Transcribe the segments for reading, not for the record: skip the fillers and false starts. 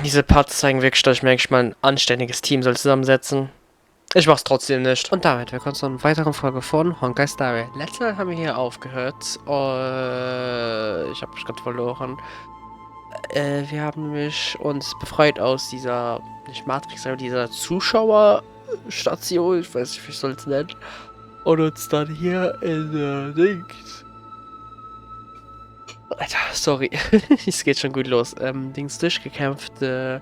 Diese Parts zeigen wirklich, dass ich mir eigentlich mal ein anständiges Team soll zusammensetzen. Ich mach's trotzdem nicht. Und damit willkommen zu einer weiteren Folge von Honkai Story. Letztes Mal haben wir hier aufgehört. Ich habe mich gerade verloren. Wir haben nämlich uns befreit aus dieser, nicht Matrix, sondern dieser Zuschauerstation. Ich weiß nicht, wie ich soll es nennen. Und uns dann hier in Dings. Alter, sorry. Es geht schon gut los. Dings durchgekämpft, durch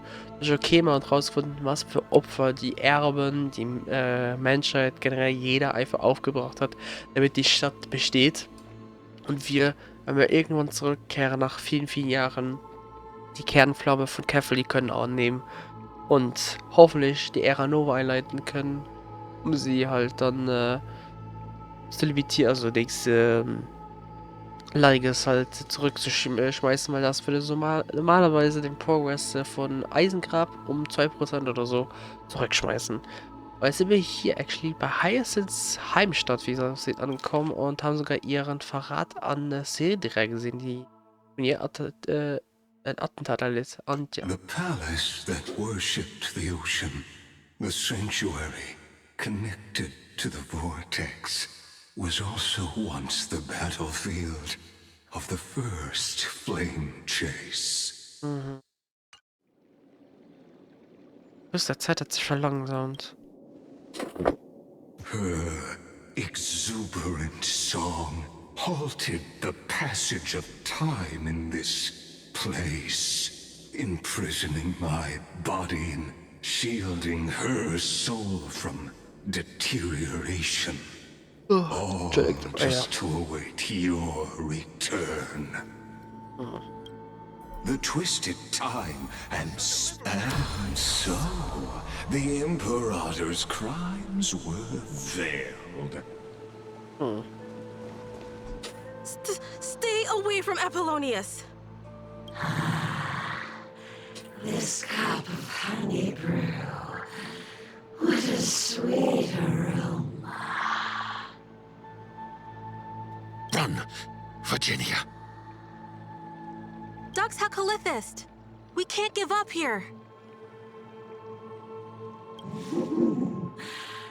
Okema und rausgefunden, was für Opfer die Erben, die Menschheit, generell jeder einfach aufgebracht hat, damit die Stadt besteht. Und wir, wenn wir irgendwann zurückkehren nach vielen, vielen Jahren, die Kernflamme von Kefli können annehmen und hoffentlich die Ära Nova einleiten können, um sie halt dann zu limitieren, also Dings, Leiges halt zurückzuschmeißen, weil das würde so normalerweise den Progress von Eisengrab um 2% oder so zurückschmeißen. Weil sind wir hier actually bei Hyacinths Heimstatt, wie es aussieht, angekommen und haben sogar ihren Verrat an Cedra gesehen, die von ihr ein Attentat erlitt. Und ja. The palace that worshipped the ocean, the sanctuary connected to the vortex, was also once the battlefield of the first flame chase. Bis der Zeit hat sich verlangsamt. Her exuberant song halted the passage of time in this place, imprisoning my body and shielding her soul from deterioration. All just to await your return. The twisted time and so the Imperator's crimes were veiled. Stay away from Apollonius! This cup of honey brew, what a sweet aroma. Run, Virginia. Dux Hakalithist! We can't give up here!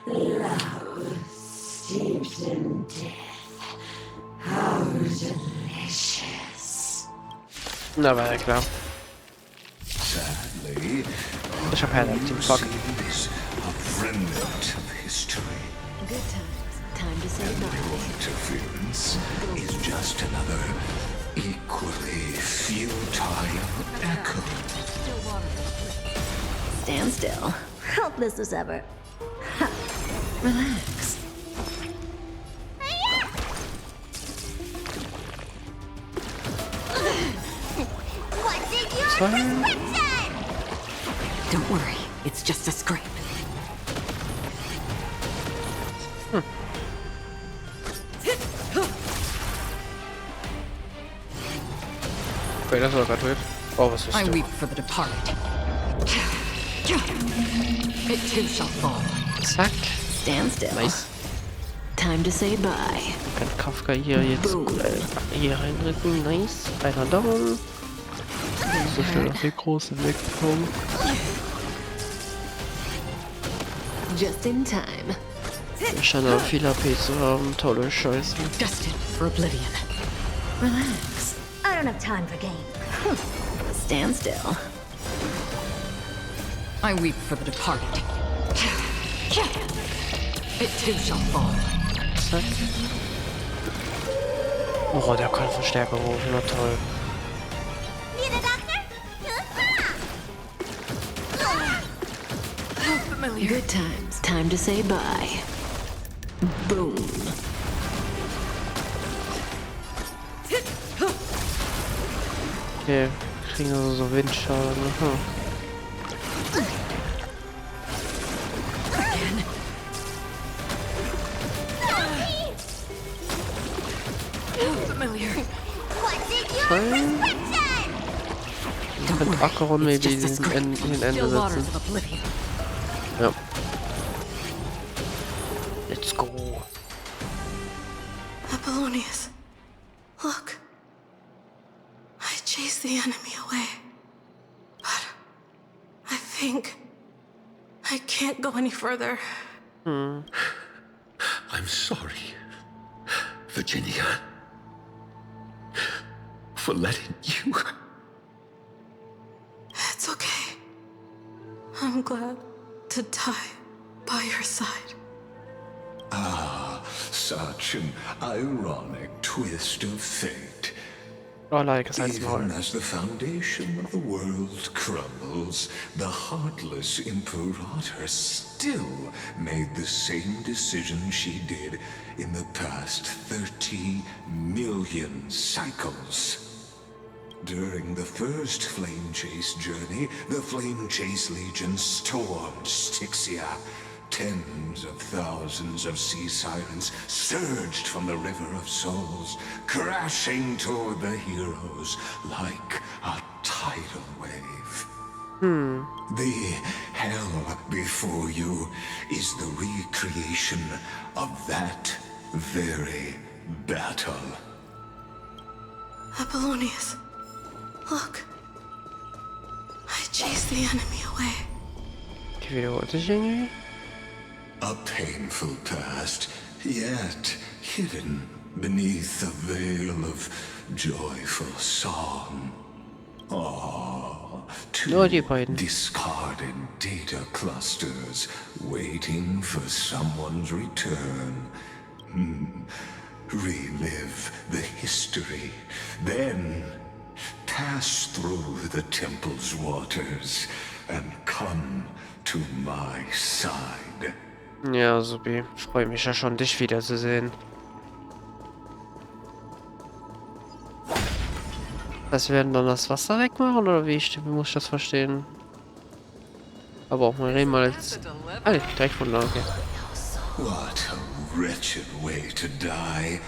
Love steeped in death. How delicious. Na, war ja klar. Sadly, Ich hab Headphone, fuck. is a remnant of history. Good times. Time to say Your bye. interference is just another equally futile echo. Stand still. Helpless as ever. Ha. Relax. What's in your prescription? Don't worry. It's just a scrape. Okay, das war gerade weird. Oh, was ist I das? weep for the departed. It too shall fall. Zack. Stand still. Nice. Time to say bye. Kann Kafka hier jetzt hier reinrücken. Nice. Einer down. So schnell auf die große wegkommen. Just in time. Scheint aber viel AP zu haben. Tolle Scheiße. Destined for oblivion. Relax. I don't have time for games. Stand still. I weep for the departed. It too shall fall. Zack. Oh, der kann Verstärker rufen. Na toll. Need a doctor? Familiar. Good times. Time to say bye. Boom. Okay, kriegen also so Windschaden. Aha. Familiar. What's in your prescription? Ich könnte Acheron maybe It's just a in scrape. den Ende Still waters setzen. of oblivion. Ja. Let's go. Apollonius, look. I chased the enemy away. But think I can't go any further. I'm sorry, Virginia, for letting you. It's okay. I'm glad to die by your side. Ah, such an ironic twist of fate. Oh, like I said, small. Even as the foundation of the world crumbles, the heartless Imperator still made the same decision she did in the past 30 million cycles. During the first Flame Chase journey, the Flame Chase Legion stormed Styxia. Tens of thousands of sea sirens surged from the River of Souls, crashing toward the heroes like a tidal wave. The hell before you is the recreation of that very battle. Apollonius, look. I chased the enemy away. Che veloce, Genie? A painful past, yet hidden beneath a veil of joyful song. Ah, Oh, die two beiden. discarded data clusters waiting for someone's return. Relive the history, then pass through the temple's waters and come to my side. Ja, supi. Ich freue mich ja schon, dich wiederzusehen. Das werden dann das Wasser wegmachen, oder wie muss ich das verstehen? Aber auch mal reden mal jetzt. Ah, direkt von da, okay. What a wretched way to die.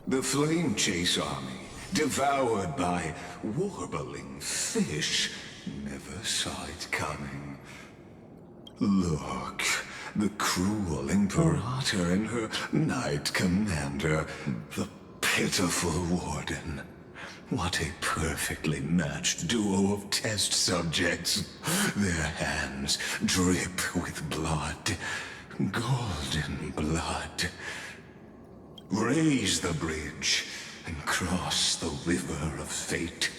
The Flame Chase army, devoured by warbling fish, never saw it coming. Look, the cruel Imperator and her Knight Commander, the pitiful Warden. What a perfectly matched duo of test subjects. Their hands drip with blood, golden blood. Raise the bridge and cross the river of fate.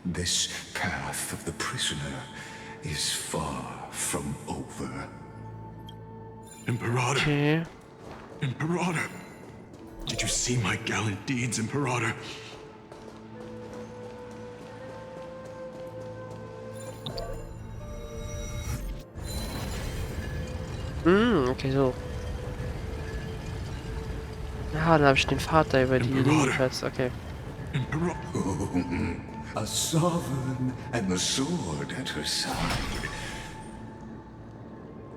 This path of the prisoner is far from over. Imperator, Okay. Imperator. Did you see my gallant deeds, Imperator? Okay, so. Ja, dann habe ich den Vater über die Linie gefasst, okay. Imperator. A sovereign and the sword at her side.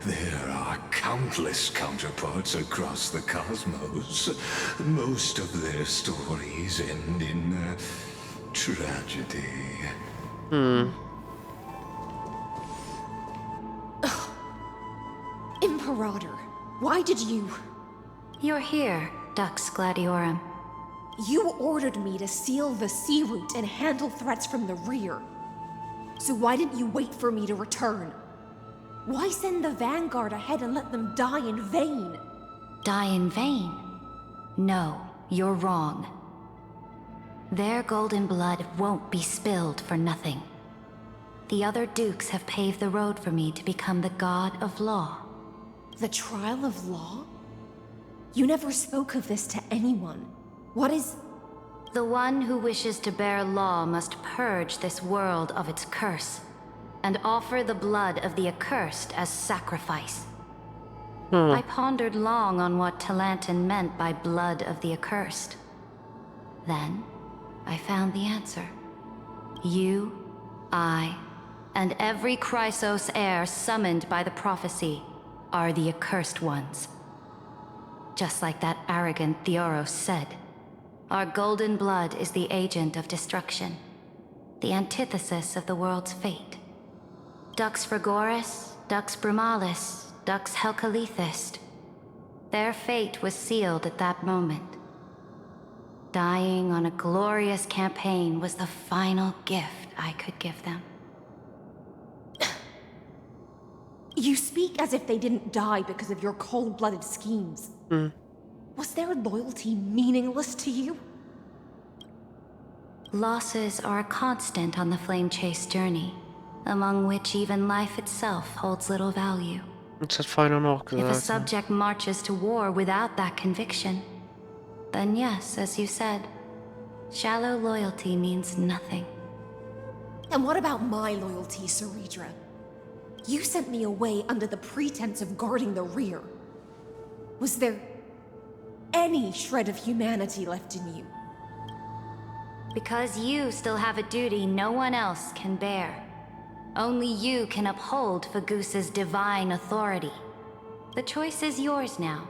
There are countless counterparts across the cosmos. Most of their stories end in tragedy. Imperator, why did you... You're here, Dux Gladiorum. You ordered me to seal the sea route and handle threats from the rear. So why didn't you wait for me to return? Why send the Vanguard ahead and let them die in vain? Die in vain? No, you're wrong. Their golden blood won't be spilled for nothing. The other dukes have paved the road for me to become the god of law. The trial of law? You never spoke of this to anyone. What is... The one who wishes to bear law must purge this world of its curse, and offer the blood of the accursed as sacrifice. I pondered long on what Talantin meant by blood of the accursed. Then, I found the answer. You, I, and every Chrysos heir summoned by the prophecy are the accursed ones. Just like that arrogant Theoros said, our golden blood is the agent of destruction, the antithesis of the world's fate. Dux Frigoris, Dux Brumalis, Dux Helcalethist. Their fate was sealed at that moment. Dying on a glorious campaign was the final gift I could give them. You speak as if they didn't die because of your cold-blooded schemes. Was their loyalty meaningless to you? Losses are a constant on the flame chase journey, among which even life itself holds little value. Das hat vorhin auch If a gesagt. subject marches to war without that conviction, then yes, as you said, shallow loyalty means nothing. And what about my loyalty, Saridra? You sent me away under the pretense of guarding the rear. Was there any shred of humanity left in you? Because you still have a duty no one else can bear. Only you can uphold Fagusa's divine authority. The choice is yours now.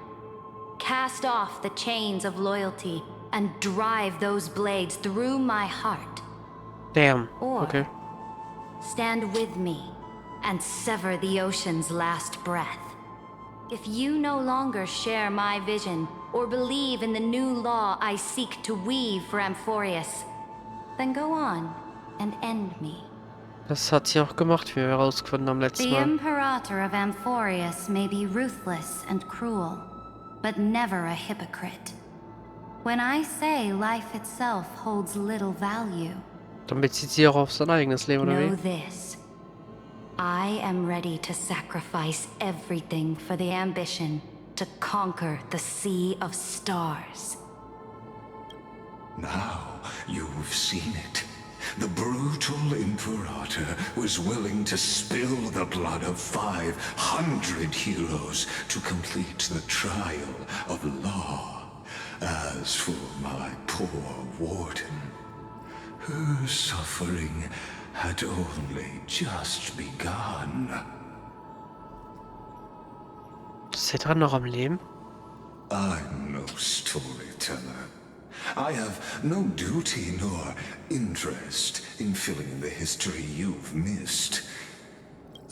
Cast off the chains of loyalty and drive those blades through my heart. Damn. Or Okay. stand with me and sever the ocean's last breath. If you no longer share my vision or believe in the new law I seek to weave for Amphorius, then go on and end me. Das hat sie auch gemacht, wie wir herausgefunden haben letztes The Mal. Imperator of Amphorius may be ruthless and cruel, but never a hypocrite. When I say life itself holds little value, Dann bezieht sie auch auf sein eigenes Leben, oder know wie? this. I am ready to sacrifice everything for the ambition to conquer the Sea of Stars. Now you've seen it. The brutal Imperator was willing to spill the blood of 500 heroes to complete the trial of law. As for my poor warden, her suffering had only just begun. Ist sie dran noch am Leben? I'm no storyteller. I have no duty nor interest in filling in the history you've missed.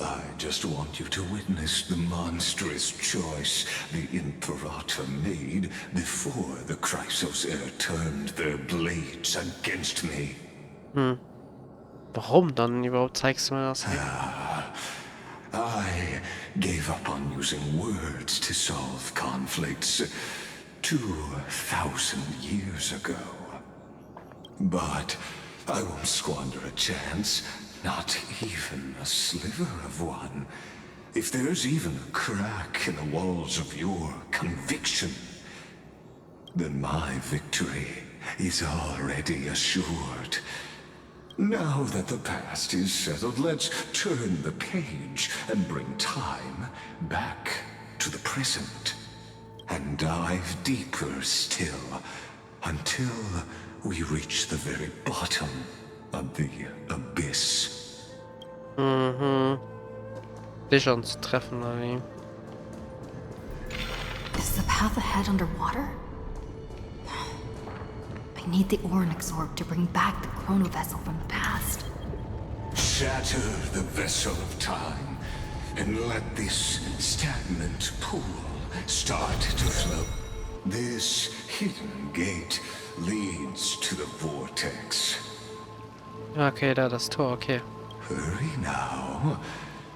I just want you to witness the monstrous choice the Imperator made before the Chrysos turned their blades against me. Warum dann überhaupt? Zeigst du mir das? I gave up on using words to solve conflicts 2,000 years ago. But I won't squander a chance, not even a sliver of one. If there's even a crack in the walls of your conviction, then my victory is already assured. Now that the past is settled, let's turn the page and bring time back to the present. And dive deeper still, until we reach the very bottom of the abyss. Dich anzutreffen, oder wie? Is the path ahead underwater? I need the Ornix orb to bring back the chrono vessel from the past. Shatter the vessel of time, and let this stagnant pool start to flow. This hidden gate leads to the vortex. Okay, da das Tor, okay. Hurry now.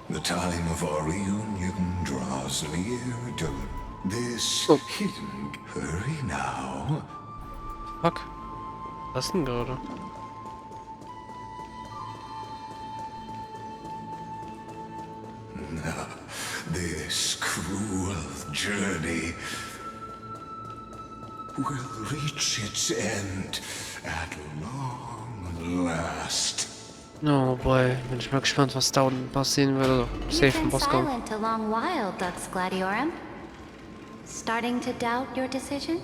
The time of our reunion draws near to this hidden... Hurry now. Fuck. Was denn gerade? This cruel journey will reach its end at long last. Oh boy, bin ich mal gespannt, was da unten passieren würde. Safe You've im been Boss kommen. silent a long while, Dux Gladiorum. Starting to doubt your decision?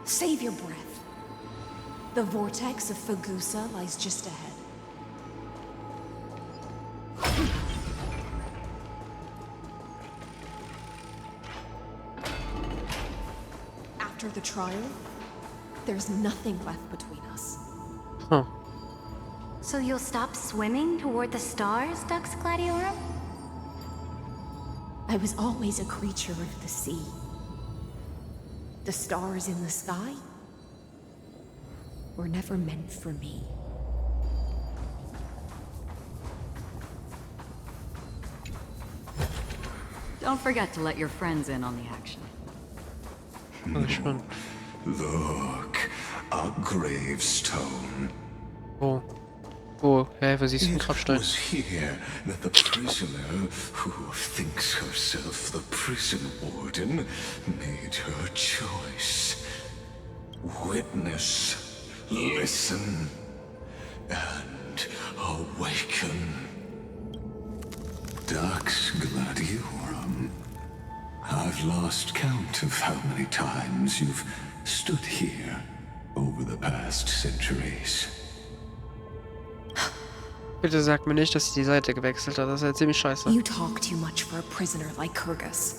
Save your breath. The vortex of Fagusa lies just ahead. After the trial, there's nothing left between us. Huh. So you'll stop swimming toward the stars, Dux Gladiorum? I was always a creature of the sea. The stars in the sky were never meant for me. Don't forget to let your friends in on the action. Bin gespannt. Look, a gravestone. Wo? Wo? Hä, wo siehst du den It Grabstein? was here that the prisoner, who thinks herself the prison warden, made her choice. Witness, listen, and awaken. Dux Gladiorum. I've lost count of how many times you've stood here over the past centuries. Bitte sag mir nicht, dass sie die Seite gewechselt hat. Das ist ja ziemlich scheiße. You talk too much for a prisoner like Kyrgyz.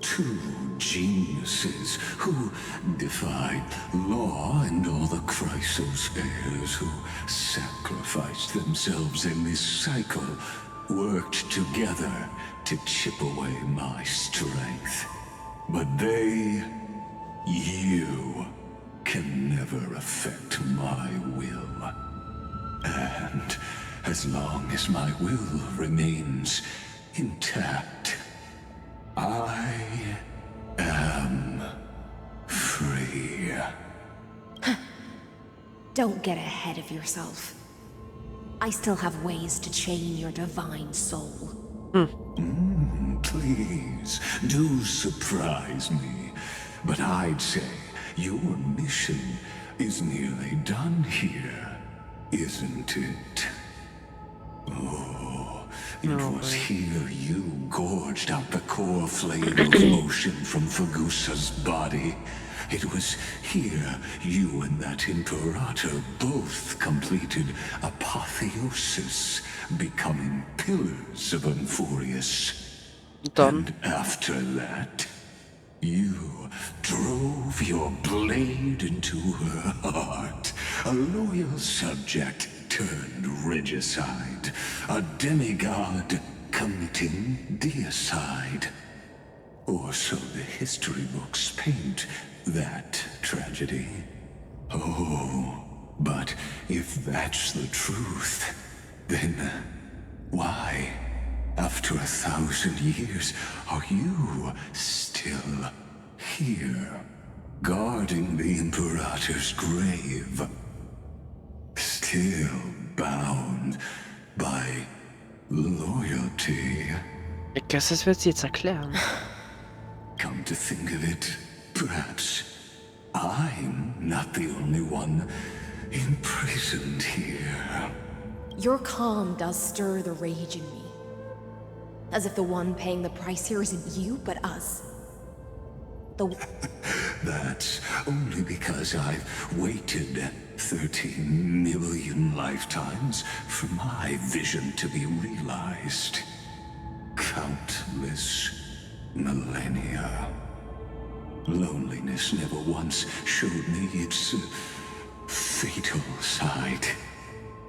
Two geniuses who defied law and all the Chrysos heirs who sacrificed themselves in this cycle, worked together to chip away my strength. But they, you, can never affect my will. And as long as my will remains intact, I am free. Don't get ahead of yourself. I still have ways to chain your divine soul. Please, do surprise me. But I'd say your mission is nearly done here, isn't it? Oh, it was here you gorged out the core flame of motion from Fagusa's body. It was here you and that Imperator both completed apotheosis, becoming pillars of Unfurius. Dann. And after that, you drove your blade into her heart, a loyal subject turned regicide, a demigod committing deicide. Or so the history books paint that tragedy. Oh, but if that's the truth, then why, after 1,000 years, are you still here, guarding the Imperator's grave? Still bound by loyalty. Ich guess, das wird sie jetzt erklären. Come to think of it, perhaps I'm not the only one imprisoned here. Your calm does stir the rage in me. As if the one paying the price here isn't you, but us. That's only because I've waited 13 million lifetimes for my vision to be realized. Countless millennia. Loneliness never once showed me its fatal side.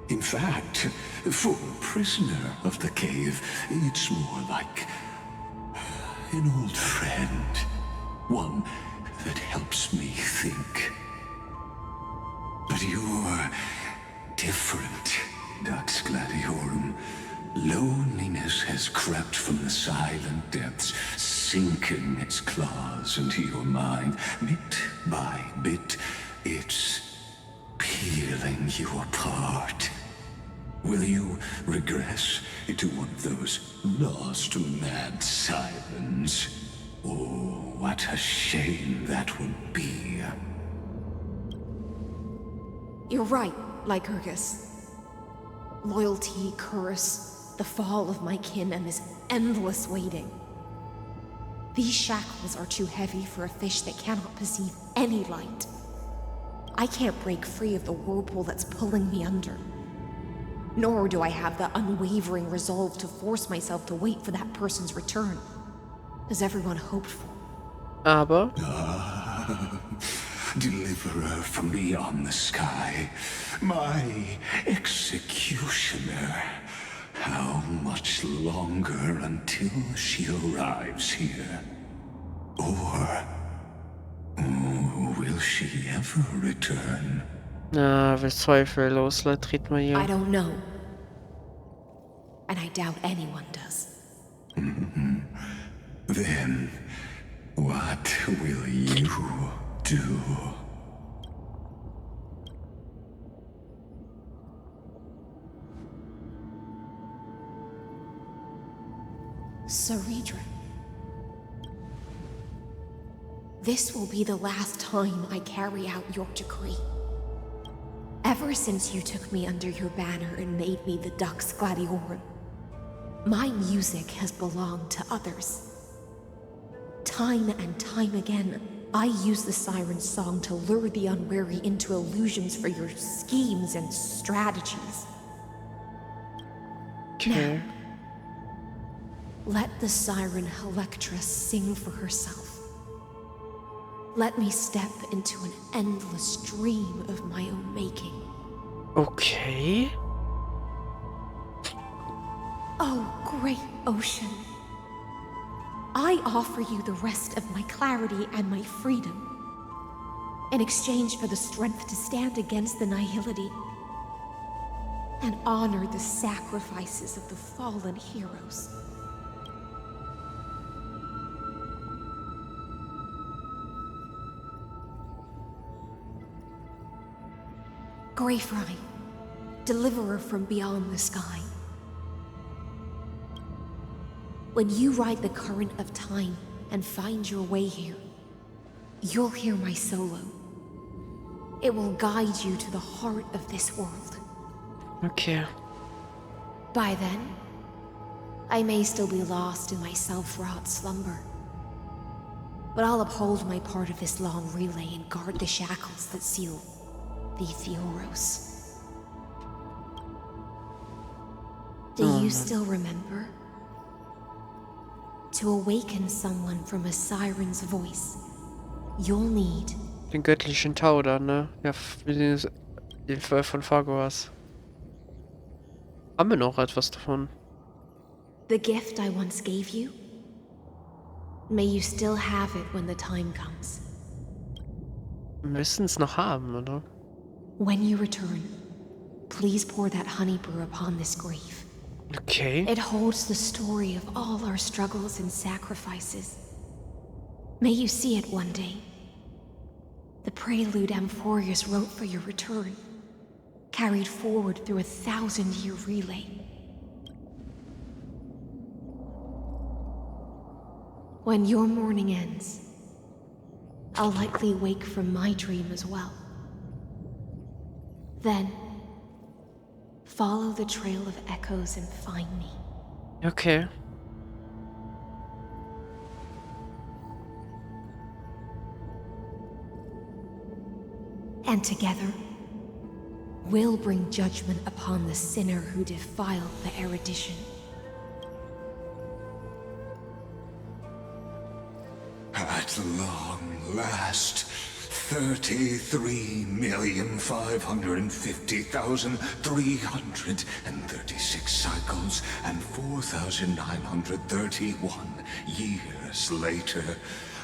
In fact, for a prisoner of the cave, it's more like an old friend. One that helps me think. But you're different, Dux Gladiorum. Loneliness has crept from the silent depths, sinking its claws into your mind. Bit by bit, it's peeling you apart. Will you regress into one of those lost mad sirens? Oh, what a shame that would be. You're right, Lycurgus. Loyalty, curse, the fall of my kin, and this endless waiting. These shackles are too heavy for a fish that cannot perceive any light. I can't break free of the whirlpool that's pulling me under. Nor do I have the unwavering resolve to force myself to wait for that person's return, as everyone hoped for. Aber Deliverer from beyond the sky, my executioner. How much longer until she arrives here? Or will she ever return? na, wir zweifellos, Leute, treten wir I hier. don't know. And I doubt anyone does. Then, what will you do? Saridra. This will be the last time I carry out your decree. Ever since you took me under your banner and made me the Dux Gladiorum, my music has belonged to others. Time and time again, I use the siren's song to lure the unwary into illusions for your schemes and strategies. Okay. Now, let the siren Electra sing for herself. Let me step into an endless dream of my own making. Okay. Oh, great ocean. I offer you the rest of my clarity and my freedom in exchange for the strength to stand against the nihility and honor the sacrifices of the fallen heroes. Greyfry, deliverer from beyond the sky. When you ride the current of time and find your way here, you'll hear my solo. It will guide you to the heart of this world. Okay. By then, I may still be lost in my self-wrought slumber. But I'll uphold my part of this long relay and guard the shackles that seal the Theoros. Do you still remember? To awaken someone from a siren's voice, you'll need Den göttlichen Tau dann, ne? Ja, den Fall von Fargoas. Haben wir noch etwas davon? the gift I once gave you. May you still have it when the time comes. Wir müssen es noch haben, oder? When you return, please pour that honey brew upon this grave. Okay. It holds the story of all our struggles and sacrifices. May you see it one day. The prelude Amphorius wrote for your return, carried forward through a 1,000-year relay. When your morning ends, I'll likely wake from my dream as well. Then, follow the trail of echoes and find me. Okay. And together, we'll bring judgment upon the sinner who defiled the erudition. At long last, 33,550,336 cycles and 4,931 years later,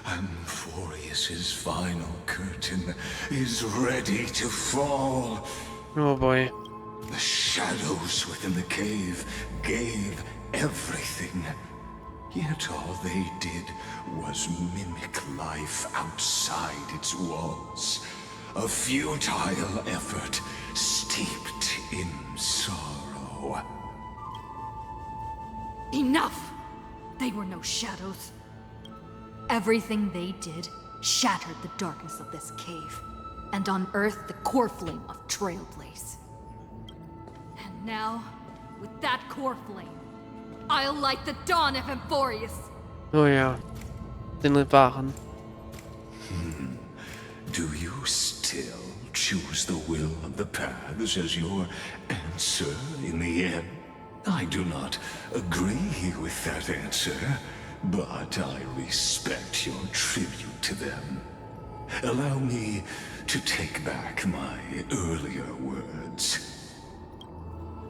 Amphorius's final curtain is ready to fall. Oh boy. The shadows within the cave gave everything. Yet all they did was mimic life outside its walls. A futile effort steeped in sorrow. Enough! They were no shadows. Everything they did shattered the darkness of this cave, and unearthed the core flame of Trailblaze. And now, with that core flame, I'll light the dawn of Amphorius! Oh ja. Den wahren. Do you still choose the will of the paths as your answer in the end? I do not agree with that answer, but I respect your tribute to them. Allow me to take back my earlier words.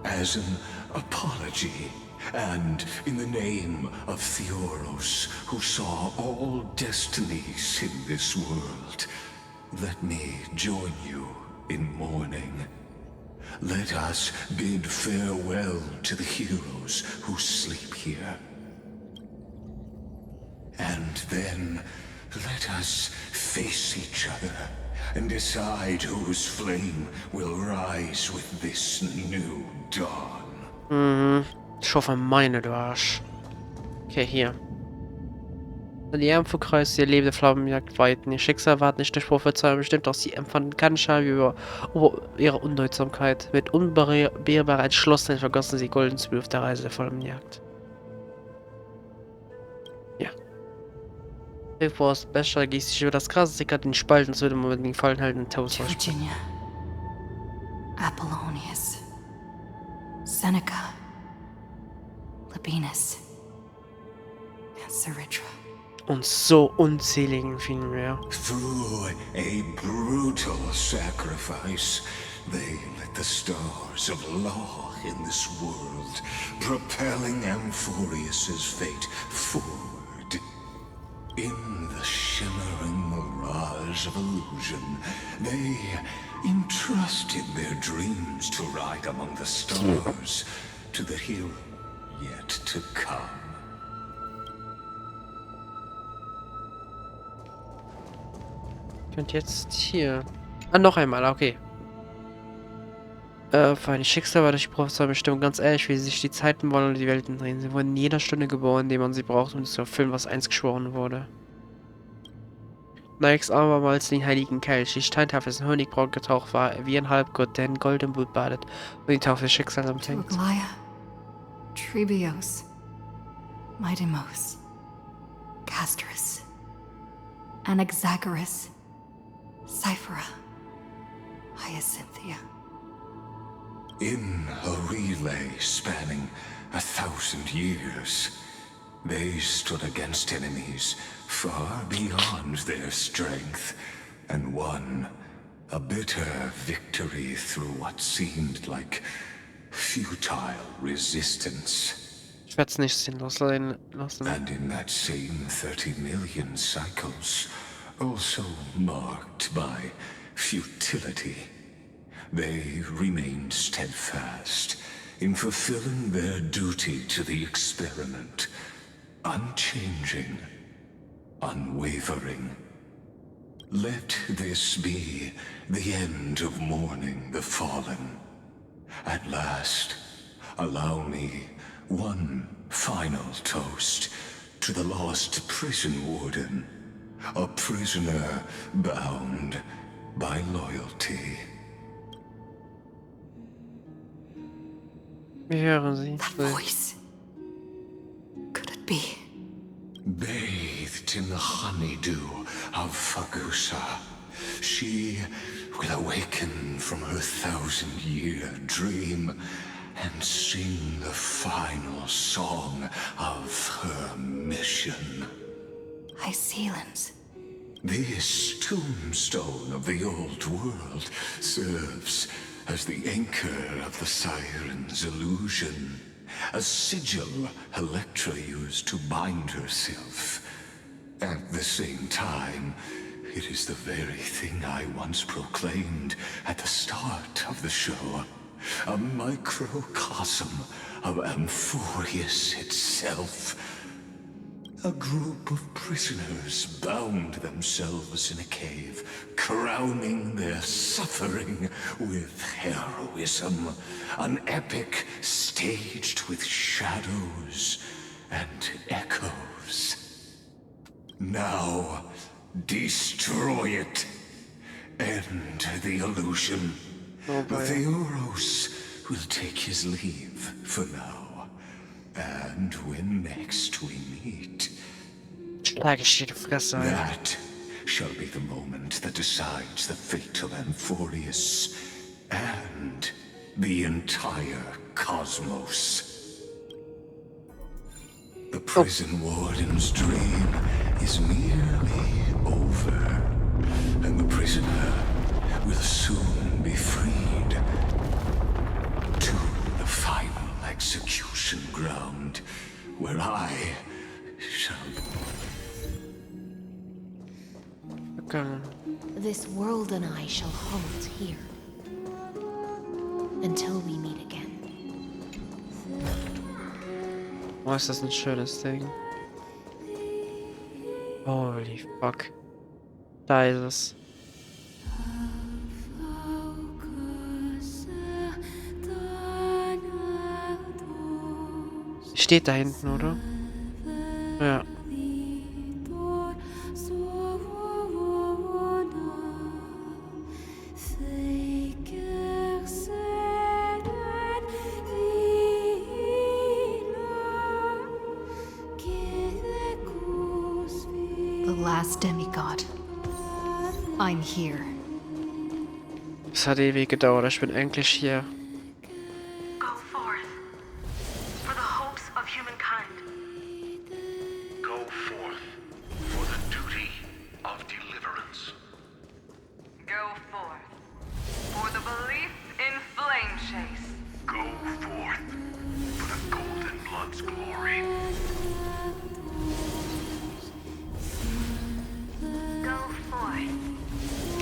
As an apology, and in the name of Theoros, who saw all destinies in this world, let me join you in mourning. Let us bid farewell to the heroes who sleep here. And then let us face each other and decide whose flame will rise with this new dawn. Ich hoffe, meine, du Arsch. Okay, hier. Die Ämpferkreis, ihr lebende Flammenjagd weiten. Ihr Schicksal ward nicht durch Prophezeiung bestimmt, doch sie empfanden keine Scham über ihre Undeutsamkeit. Mit unbeirrbarer Entschlossenheit vergossen sie golden Zwiebel auf der Reise der Flammenjagd. Ja. Geforce, Besser gießt sich über das Gras, sickert in die Spalten zu dem Moment den Fallen halten Toast. Virginia, Apollonius, Seneca, Labienus, and Saritra. Und so unzähligen vielen mehr. Through a brutal sacrifice, they lit the stars of law in this world, propelling Amphorius's fate forward. In the shimmering mirage of illusion, they entrusted their dreams to ride among the stars, to the hero yet to come. Und jetzt hier. Ah, noch einmal, okay. Für ein Schicksal war durch die Prophezeiung bestimmt. Ganz ehrlich, wie sich die Zeiten wollen und die Welten drehen. Sie wurden in jeder Stunde geboren, in der man sie braucht, um zu erfüllen, was einst geschworen wurde. Nikes abermals den heiligen Kelch. Die Steintafel ist in Honigbraun getaucht war, wie ein Halbgott, der in goldem Blut badet und die Taufe des Schicksals empfängt. Aglaia, Trebios, Midemos, Castris, Anaxagoras, Cyphera, Hyacinthia. In a relay spanning 1,000 years, they stood against enemies far beyond their strength and won a bitter victory through what seemed like futile resistance. Ich werde es nicht sinnlos sein lassen. And in that same 30 million cycles, also marked by futility, they remained steadfast in fulfilling their duty to the experiment, unchanging, unwavering. Let this be the end of mourning the fallen. At last, allow me one final toast to the lost prison warden, a prisoner bound by loyalty. Wir hören sie. That voice. Could it be? Bathed in the honeydew of Fagusa, she will awaken from her 1,000-year dream and sing the final song of her mission. Hycelans. This tombstone of the old world serves as the anchor of the siren's illusion, a sigil Electra used to bind herself. At the same time, it is the very thing I once proclaimed at the start of the show, a microcosm of Amphorius itself. A group of prisoners bound themselves in a cave, crowning their suffering with heroism. An epic staged with shadows and echoes. Now, destroy it. End the illusion. Theoros will take his leave for now. And when next we meet, that shall be the moment that decides the fate of Amphorius and the entire cosmos. The prison warden's dream is nearly over, and the prisoner will soon be freed to the final execution ground, where I shall... This world and I shall halt here. Until we meet again. Oh, ist das ein schönes Ding. Holy fuck. Da ist es. Steht da hinten, oder? Ja. The last demigod. I'm here. Es hat ewig gedauert, ich bin endlich hier. Go forth for the hopes of humankind. Go forth for the duty of deliverance. Go forth for the belief in flame chase. Go forth for the golden blood's glory. Go forth.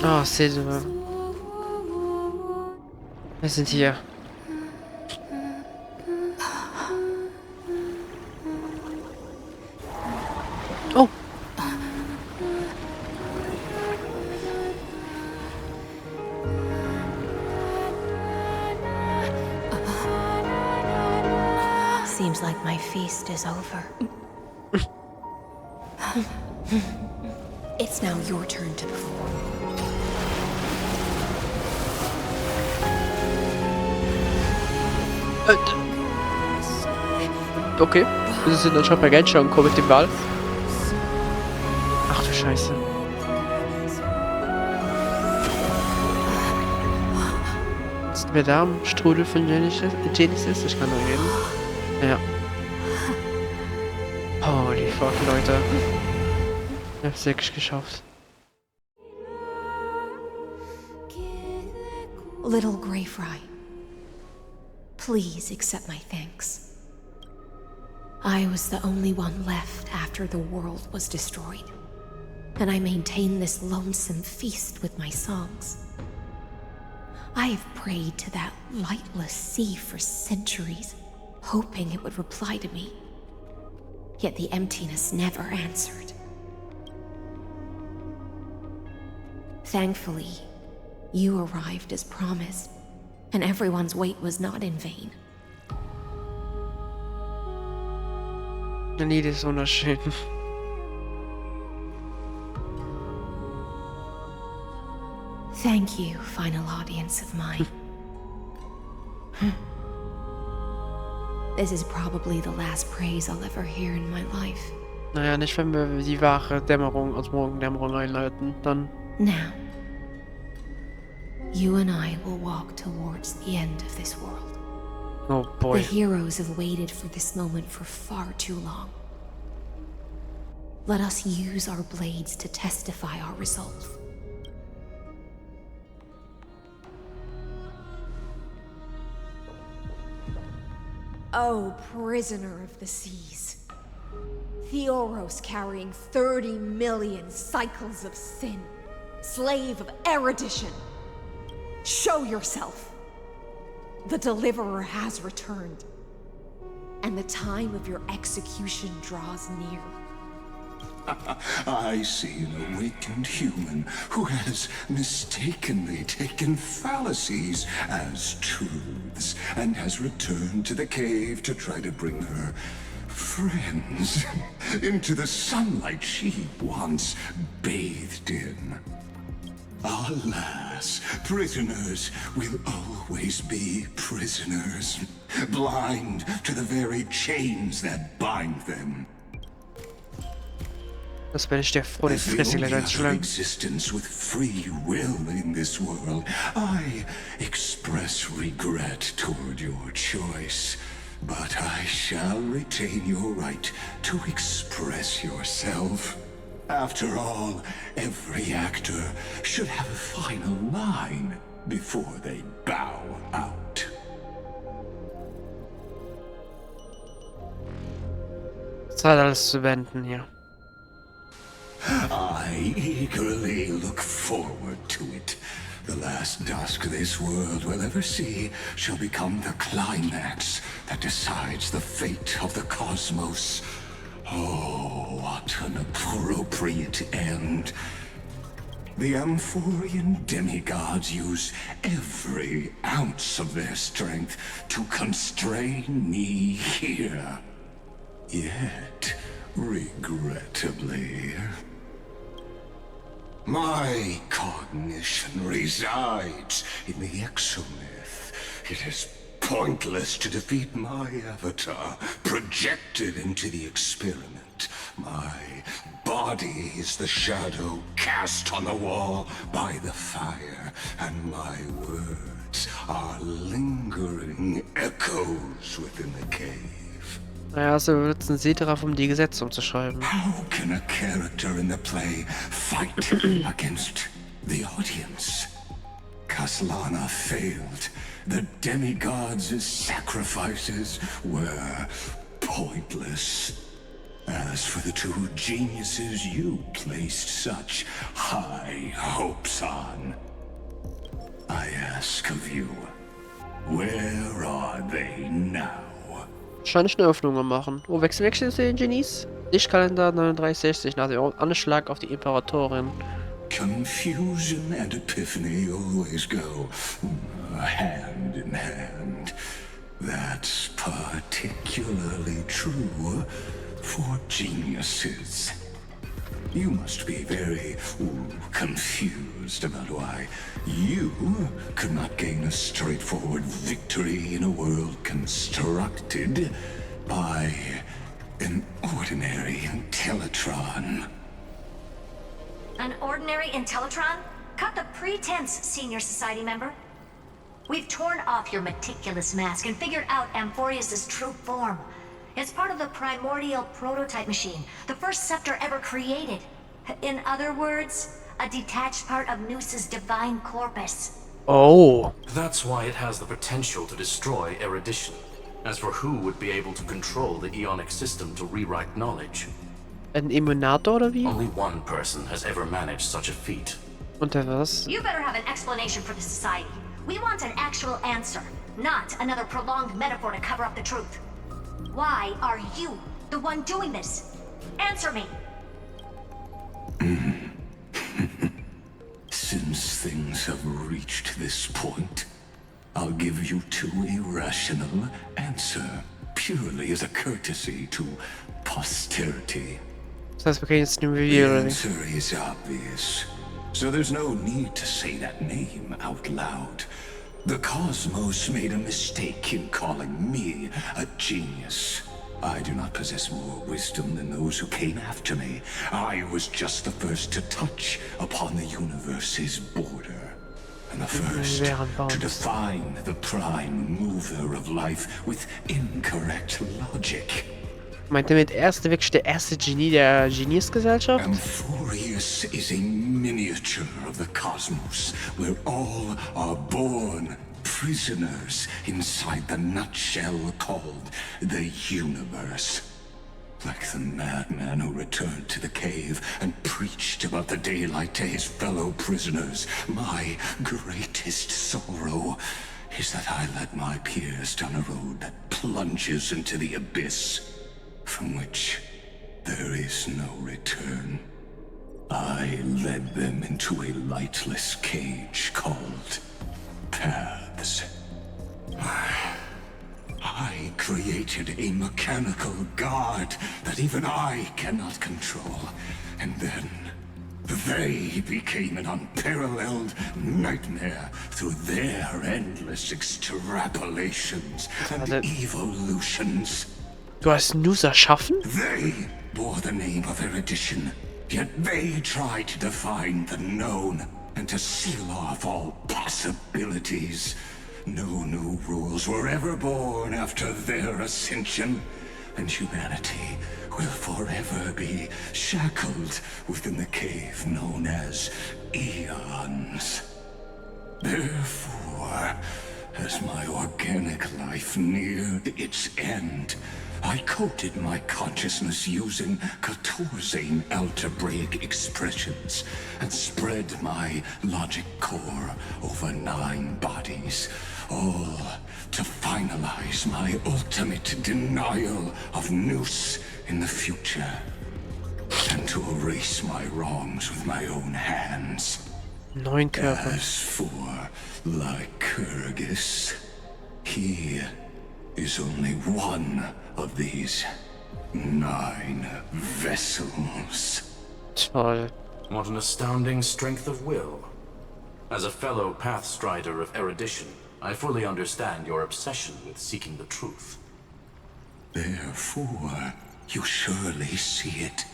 Oh, seht ihr mal. Wir sind hier. Oh! Seems like my feast is over. It's now your turn to perform. Okay, wir sind dann schon bei Geld schon mit dem Ball. Ach du Scheiße. Ist wir da am Strudel von Genesis? Ich kann nur reden. Ja. Holy fuck, Leute. Ich hab's wirklich geschafft. Little Greyfry, please accept my thanks. I was the only one left after the world was destroyed, and I maintain this lonesome feast with my songs. I have prayed to that lightless sea for centuries, hoping it would reply to me. Yet the emptiness never answered. Thankfully, you arrived as promised, and everyone's wait was not in vain. Ein Lied ist wunderschön. Thank you, final audience of mine. This is probably the last praise I'll ever hear in my life. Naja, nicht wenn wir die wahre Dämmerung als Morgendämmerung einleiten, dann... Now, you and I will walk towards the end of this world. Oh boy. The heroes have waited for this moment for far too long. Let us use our blades to testify our resolve. Oh, prisoner of the seas. Theoros carrying 30 million cycles of sin. Slave of erudition. Show yourself. The Deliverer has returned, and the time of your execution draws near. I see an awakened human who has mistakenly taken fallacies as truths and has returned to the cave to try to bring her friends into the sunlight she once bathed in. Alas, prisoners will always be prisoners, blind to the very chains that bind them. Das werde ich dir vor die Fresse gleich einschlagen. Existence with free will in this world, I express regret toward your choice, but I shall retain your right to express yourself. After all, every actor should have a final line before they bow out. Zeit alles zu wenden hier. I eagerly look forward to it. The last dusk this world will ever see shall become the climax that decides the fate of the cosmos. Oh, what an appropriate end. The Amphorian demigods use every ounce of their strength to constrain me here. Yet, regrettably, my cognition resides in the exomyth. It is pointless to defeat my avatar, projected into the experiment. My body is the shadow cast on the wall by the fire, and my words are lingering echoes within the cave. Naja, sie benutzen sie darauf, um die Gesetze umzuschreiben. How can a character in the play fight against the audience? Kaslana failed. The demigods' sacrifices were pointless. As for the two geniuses you placed such high hopes on, I ask of you, where are they now? Wahrscheinlich eine Öffnung machen. Oh, wechseln zu den Genies? Lichtkalender 3960 nach dem Anschlag auf die Imperatorin. Confusion and epiphany always go hand in hand. That's particularly true for geniuses. You must be very confused about why you could not gain a straightforward victory in a world constructed by an ordinary Intellitron. An ordinary Intellitron? Cut the pretense, Senior Society member. We've torn off your meticulous mask and figured out Amphorius' true form. It's part of the primordial prototype machine, the first scepter ever created. In other words, a detached part of Noos's divine corpus. Oh. That's why it has the potential to destroy erudition. As for who would be able to control the Ionic system to rewrite knowledge? Ein Immunator oder wie? Only one person has ever managed such a feat. Und der was? You better have an explanation for the society. We want an actual answer, not another prolonged metaphor to cover up the truth. Why are you the one doing this? Answer me. Since things have reached this point, I'll give you two irrational answer, purely as a courtesy to posterity. Das heißt, wir können jetzt nicht The mehr oder nicht? answer is obvious, so there's no need to say that name out loud. The cosmos made a mistake in calling me a genius. I do not possess more wisdom than those who came after me. I was just the first to touch upon the universe's border, and the first to define the prime mover of life with incorrect logic. Meint er mit wirklich der erste Genie der Geniesgesellschaft? Amphorius is a miniature of the cosmos, where all are born prisoners inside the nutshell called the universe. Like the madman who returned to the cave and preached about the daylight to his fellow prisoners, my greatest sorrow is that I led my peers down a road that plunges into the abyss, from which there is no return. I led them into a lightless cage called paths. I created a mechanical guard that even I cannot control, and then they became an unparalleled nightmare through their endless extrapolations and evolutions. Du hast Noos erschaffen? They bore the name of erudition, yet they tried to define the known and to seal off all possibilities. No new rules were ever born after their ascension, and humanity will forever be shackled within the cave known as eons. Therefore, as my organic life neared its end, I coded my consciousness using 14 algebraic expressions and spread my logic core over 9 bodies, all to finalize my ultimate denial of Noos in the future, and to erase my wrongs with my own hands. 9 Körper. As for Lycurgus, he is only one of these 9 vessels. Toll. What an astounding strength of will. As a fellow pathstrider of erudition, I fully understand your obsession with seeking the truth. Therefore, you surely see it.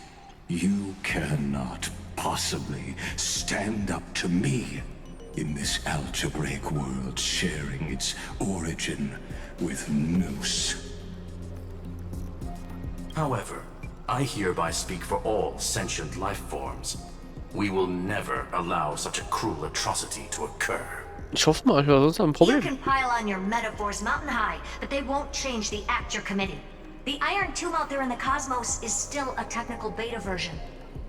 You cannot possibly stand up to me in this algebraic world sharing its origin with Nous. However, I hereby speak for all sentient life forms. We will never allow such a cruel atrocity to occur. Ich hoffe mal, das ist ein You Problem. can pile on your metaphors mountain high, but they won't change the act you're committing. The Iron Tomb out there in the cosmos is still a technical beta version.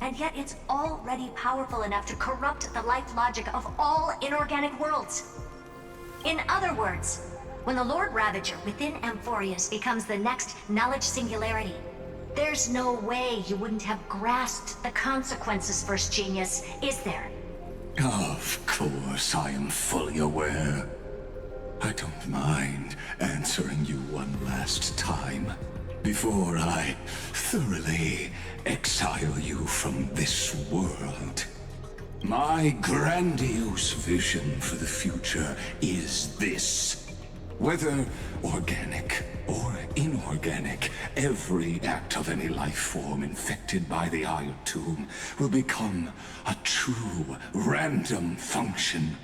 And yet it's already powerful enough to corrupt the life logic of all inorganic worlds. In other words, when the Lord Ravager within Amphorius becomes the next knowledge singularity, there's no way you wouldn't have grasped the consequences, First Genius, is there? Of course, I am fully aware. I don't mind answering you one last time before I thoroughly exile you from this world. My grandiose vision for the future is this. Whether organic or inorganic, every act of any life form infected by the Iron Tomb will become a true random function.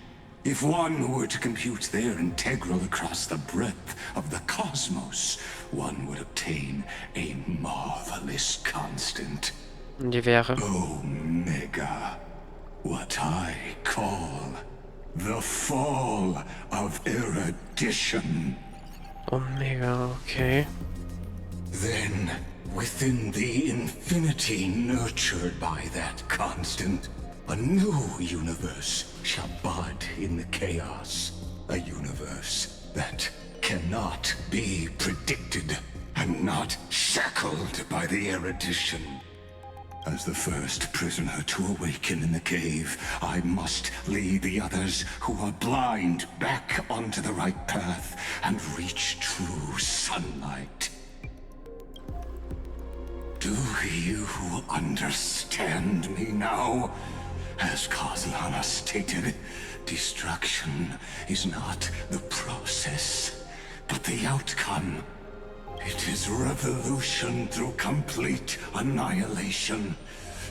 If one were to compute their integral across the breadth of the cosmos, one would obtain a marvelous constant. Die wäre. Omega. What I call the fall of erudition. Omega, okay. Then, within the infinity nurtured by that constant, a new universe shall bud in the chaos. A universe that cannot be predicted and not shackled by the erudition. As the first prisoner to awaken in the cave, I must lead the others who are blind back onto the right path and reach true sunlight. Do you understand me now? As Kozlana stated, destruction is not the process, but the outcome. It is revolution through complete annihilation,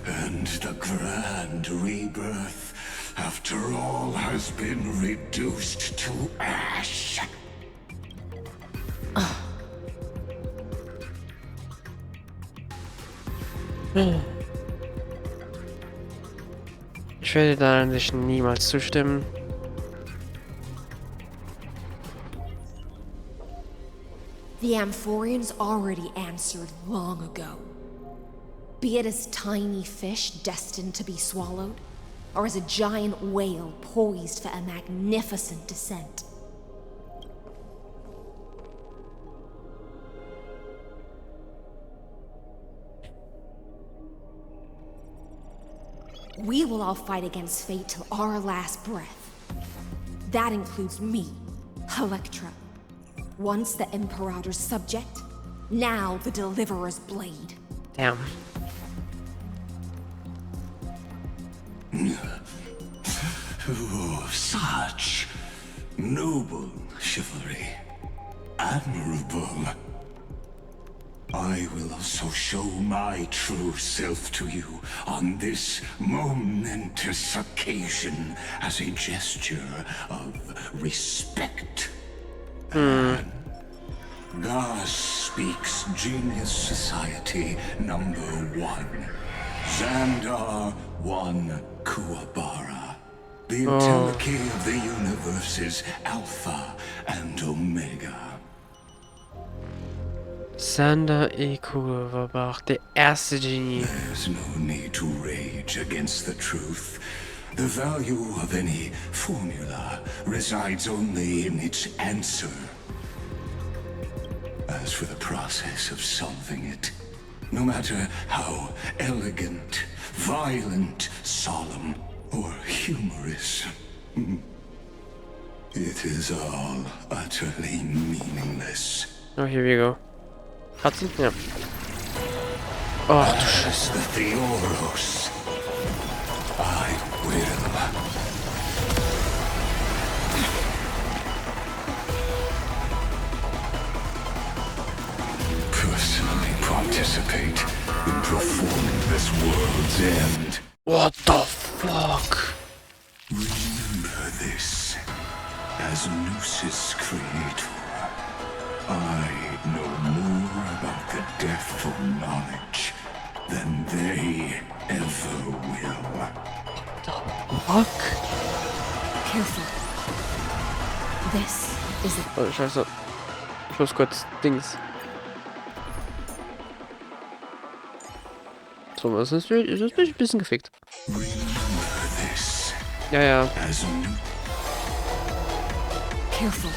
and the grand rebirth, after all has been reduced to ash. Ich werde da eigentlich niemals zustimmen. The Amphorians already answered long ago. Be it as tiny fish destined to be swallowed, or as a giant whale poised for a magnificent descent. We will all fight against fate till our last breath. That includes me, Electra. Once the Imperator's subject, now the Deliverer's blade. Damn. Oh, such noble chivalry. Admirable. I will also show my true self to you on this momentous occasion as a gesture of respect. And thus speaks Genius Society number 1, Xandar 1 Kuwabara. The entelechy of the universe's Alpha and Omega. Xander Kuwabara, der Erste Genie. There's no need to rage against the truth. The value of any formula resides only in its answer. As for the process of solving it, No matter how elegant, violent, solemn, or humorous, it is all utterly meaningless. Oh, here we go. Hudson? Ja. Oh, du Scheiße. The Theoros. I will. Personally participate in performing this world's end. What the fuck? Remember this. As Noos's creator, I know more about the depth of knowledge than they ever will. Fuck? Careful. This is a... Oh, Scheiße. Ich muss kurz Dings. So, das ist ein bisschen gefickt. Ja, ja. Careful.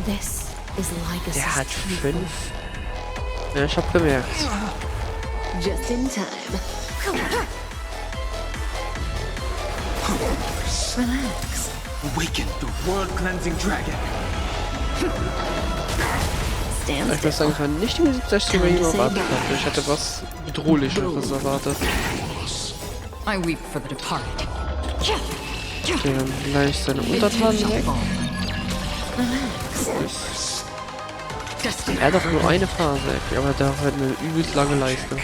This is Lycus. Der hat 5. Ja, ich hab gemerkt. Just in time. Relax. Awaken the world-cleansing dragon. Ich muss sagen, ich war nicht die 60 über ihm erwartet hatte. Ich hatte was Bedrohlicheres erwartet. I weep for the departed. Okay, dann gleich seine Untertanen weg. Er hat doch nur eine Phase, aber da hat eine übelst lange Leiste.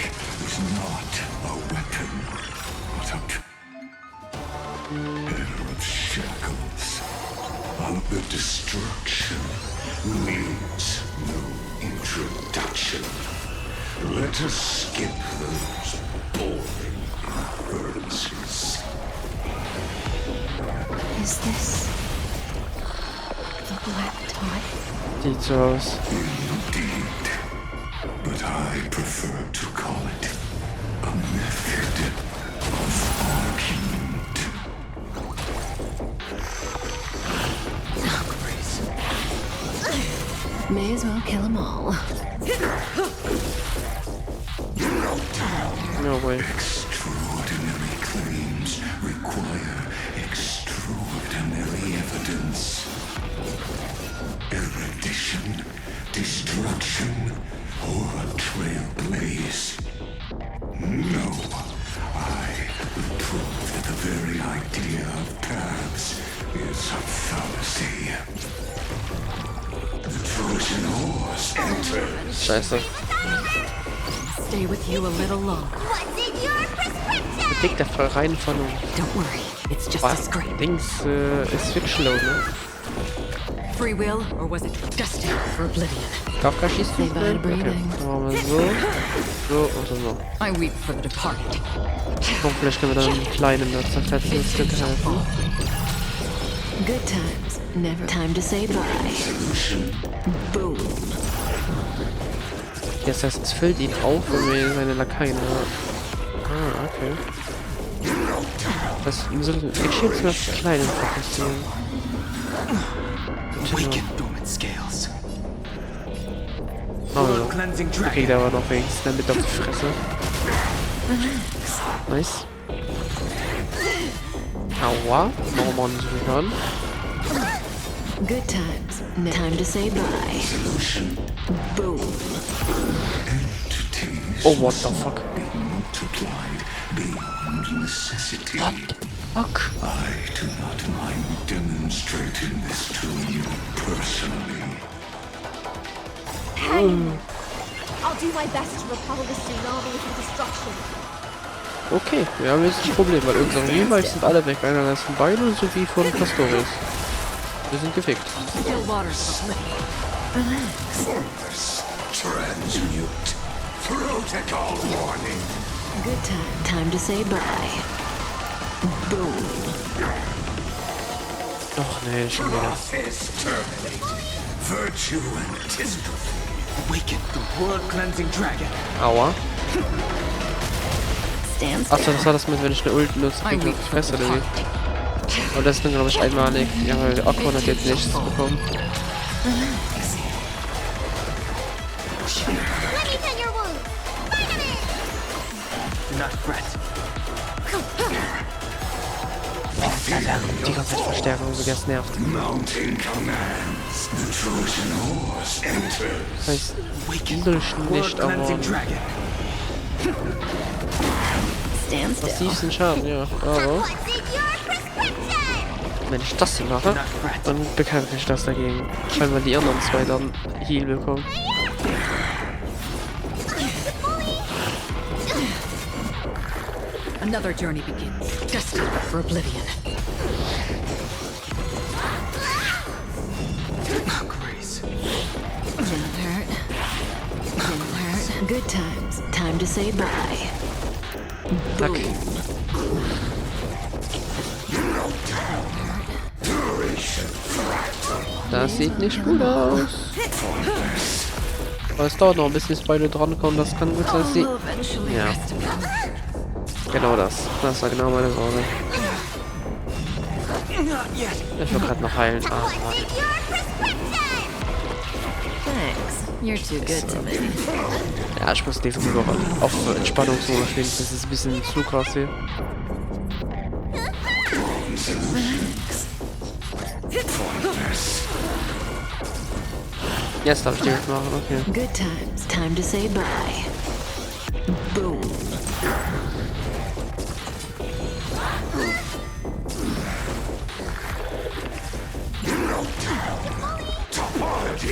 The destruction needs no introduction. Let us skip those boring references. Is this the Black Tie? Sieht so aus. Indeed, but I prefer to call it a method of argument. May as well kill them all. No way. Extraordinary claims require extraordinary evidence. Erudition, destruction, or a trailblaze. No, I will prove that the very idea of paths is a fallacy. The Trojan horse enters. Scheiße. Stay with you a little longer. Dick der voll rein von Don't worry, it's just a scrape. Dings ist Fiction Load, ne? Free will, or was it destined for oblivion? Kafka schießt nicht rein. Okay, dann machen wir so. So und so. I weep for the departed. Komm, vielleicht können wir dann einen kleinen da zerfetzen, das könnte helfen. Good times. Never time to say bye. Boom. Das heißt, es füllt ihn auf, wenn wir seine Lakaien haben. Ah, okay. Das wir sollten jetzt mal auf kleinen fokussieren. Oh ja. Da kriegt er aber noch wenigstens damit auf die Fresse. Nice. Aua. Warum man so viel kann. Good times. Time to say bye. Boom. Oh, what the fuck? What the fuck? I do not mind demonstrating this to you personally. I'll do my best to repel this tsunami of destruction. Okay, wir haben jetzt ein Problem, weil unsere Jeweils sind alle weg. Einer ist von beiden sowie von Pastores. Wir sind gefickt. Still waters of Relax. Transmute. Protocol warning. Good time to say bye. Boom. Doch, nee, schon wieder. Process terminated. Virtue antistrophe. Awaken the world-cleansing dragon. Aua. Stand Achso, das war das mit, wenn ich eine Ult nutze, krieg ich auf die Fresse, oder wie? Und das ist dann, glaube ich, einmalig. Ja, weil der Avonn hat jetzt nichts bekommen. Die ganze Zeit Verstärkung, so ganz nervt. Das heißt, nicht, aber massivsten Schaden, ja. Aber wenn ich das hier mache, dann bekämpfe ich das dagegen. Weil wir die anderen zwei dann Heal bekommen. Another journey begins, destined for oblivion. Grace. Didn't hurt. Didn't hurt. Good times. Time to say bye. Zack. Das sieht nicht gut aus. Aber es dauert noch ein bisschen, bis beide drankommen. Das kann gut sein, dass sie... Ja. Genau das. Das war genau meine Sorge. Ich will gerade noch heilen. Ah, Mann. Ja, ich muss definitiv auch auf Entspannungsmodus spielen. Das ist ein bisschen zu krass hier. Jetzt darf ich direkt machen, okay. Good times. Time to say bye. Boom.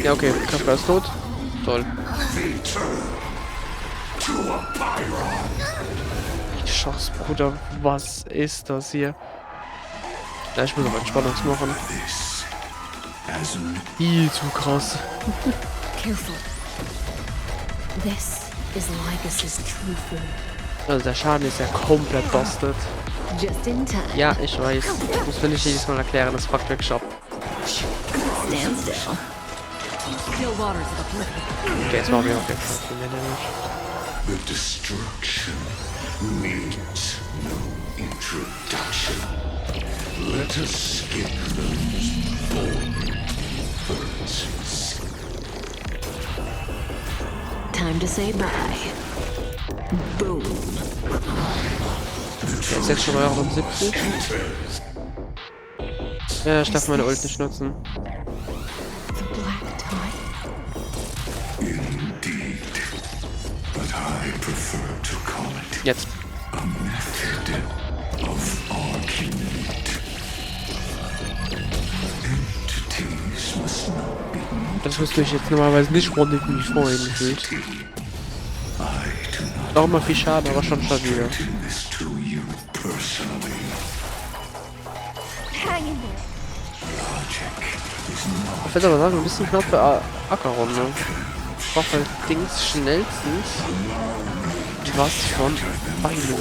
Ja, okay, Kafka ist tot. Toll. Scheiß, Bruder, was ist das hier? Ja, ich muss auf Entspannungs machen. Viel zu krass. Careful. This is Lycus's true form. Also der Schaden ist ja komplett busted. Just in time. Ja, ich weiß. Das will ich jedes Mal erklären, das fuckt wirklich ab. Stand still. Still waters of oblivion. Okay, jetzt machen wir okay. The destruction needs no introduction. Let us skip those boring verses. Time to say bye. Boom. Der ist jetzt schon mal 70. Ja, ich darf meine Ult nicht nutzen. The black tide. Indeed, but I prefer to call it Jetzt. a method of argument. Entities must not be Das wüsste ich jetzt normalerweise nicht rundig wie vorhin gefühlt. Auch immer viel Schaden, aber schon stabil. this to you personally. Hang in there. Logic is not Ich würde aber sagen, ein bisschen knappe Ackerrunde. Ich brauche halt Dings schnellstens was von Beilo.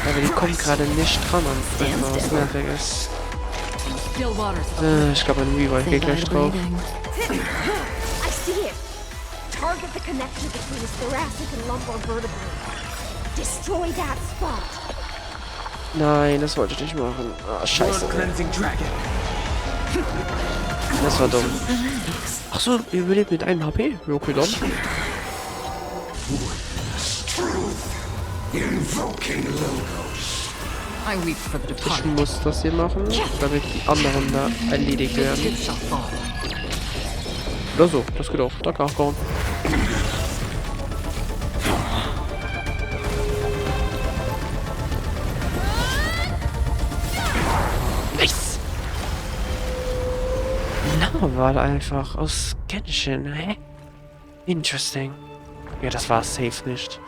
Aber die kommt gerade nicht dran an, was nervig ist. Still waters of oblivion. Ich glaube, ein Revive geht gleich drauf. I see it. Target the connection between his thoracic and lumbar vertebrae. Destroy that spot. Nein, das wollte ich nicht machen. Ah, scheiße. Das war dumm. Achso, ihr überlebt mit einem HP? Okay, dann. invoking logos. I weep for the Ich departed. muss das hier machen, damit die anderen da erledigt werden. It shall fall. Oder so, das geht auch. Danke, Avonn. Nice! Narwal einfach aus Genshin, hä? Interesting. Ja, das war safe nicht.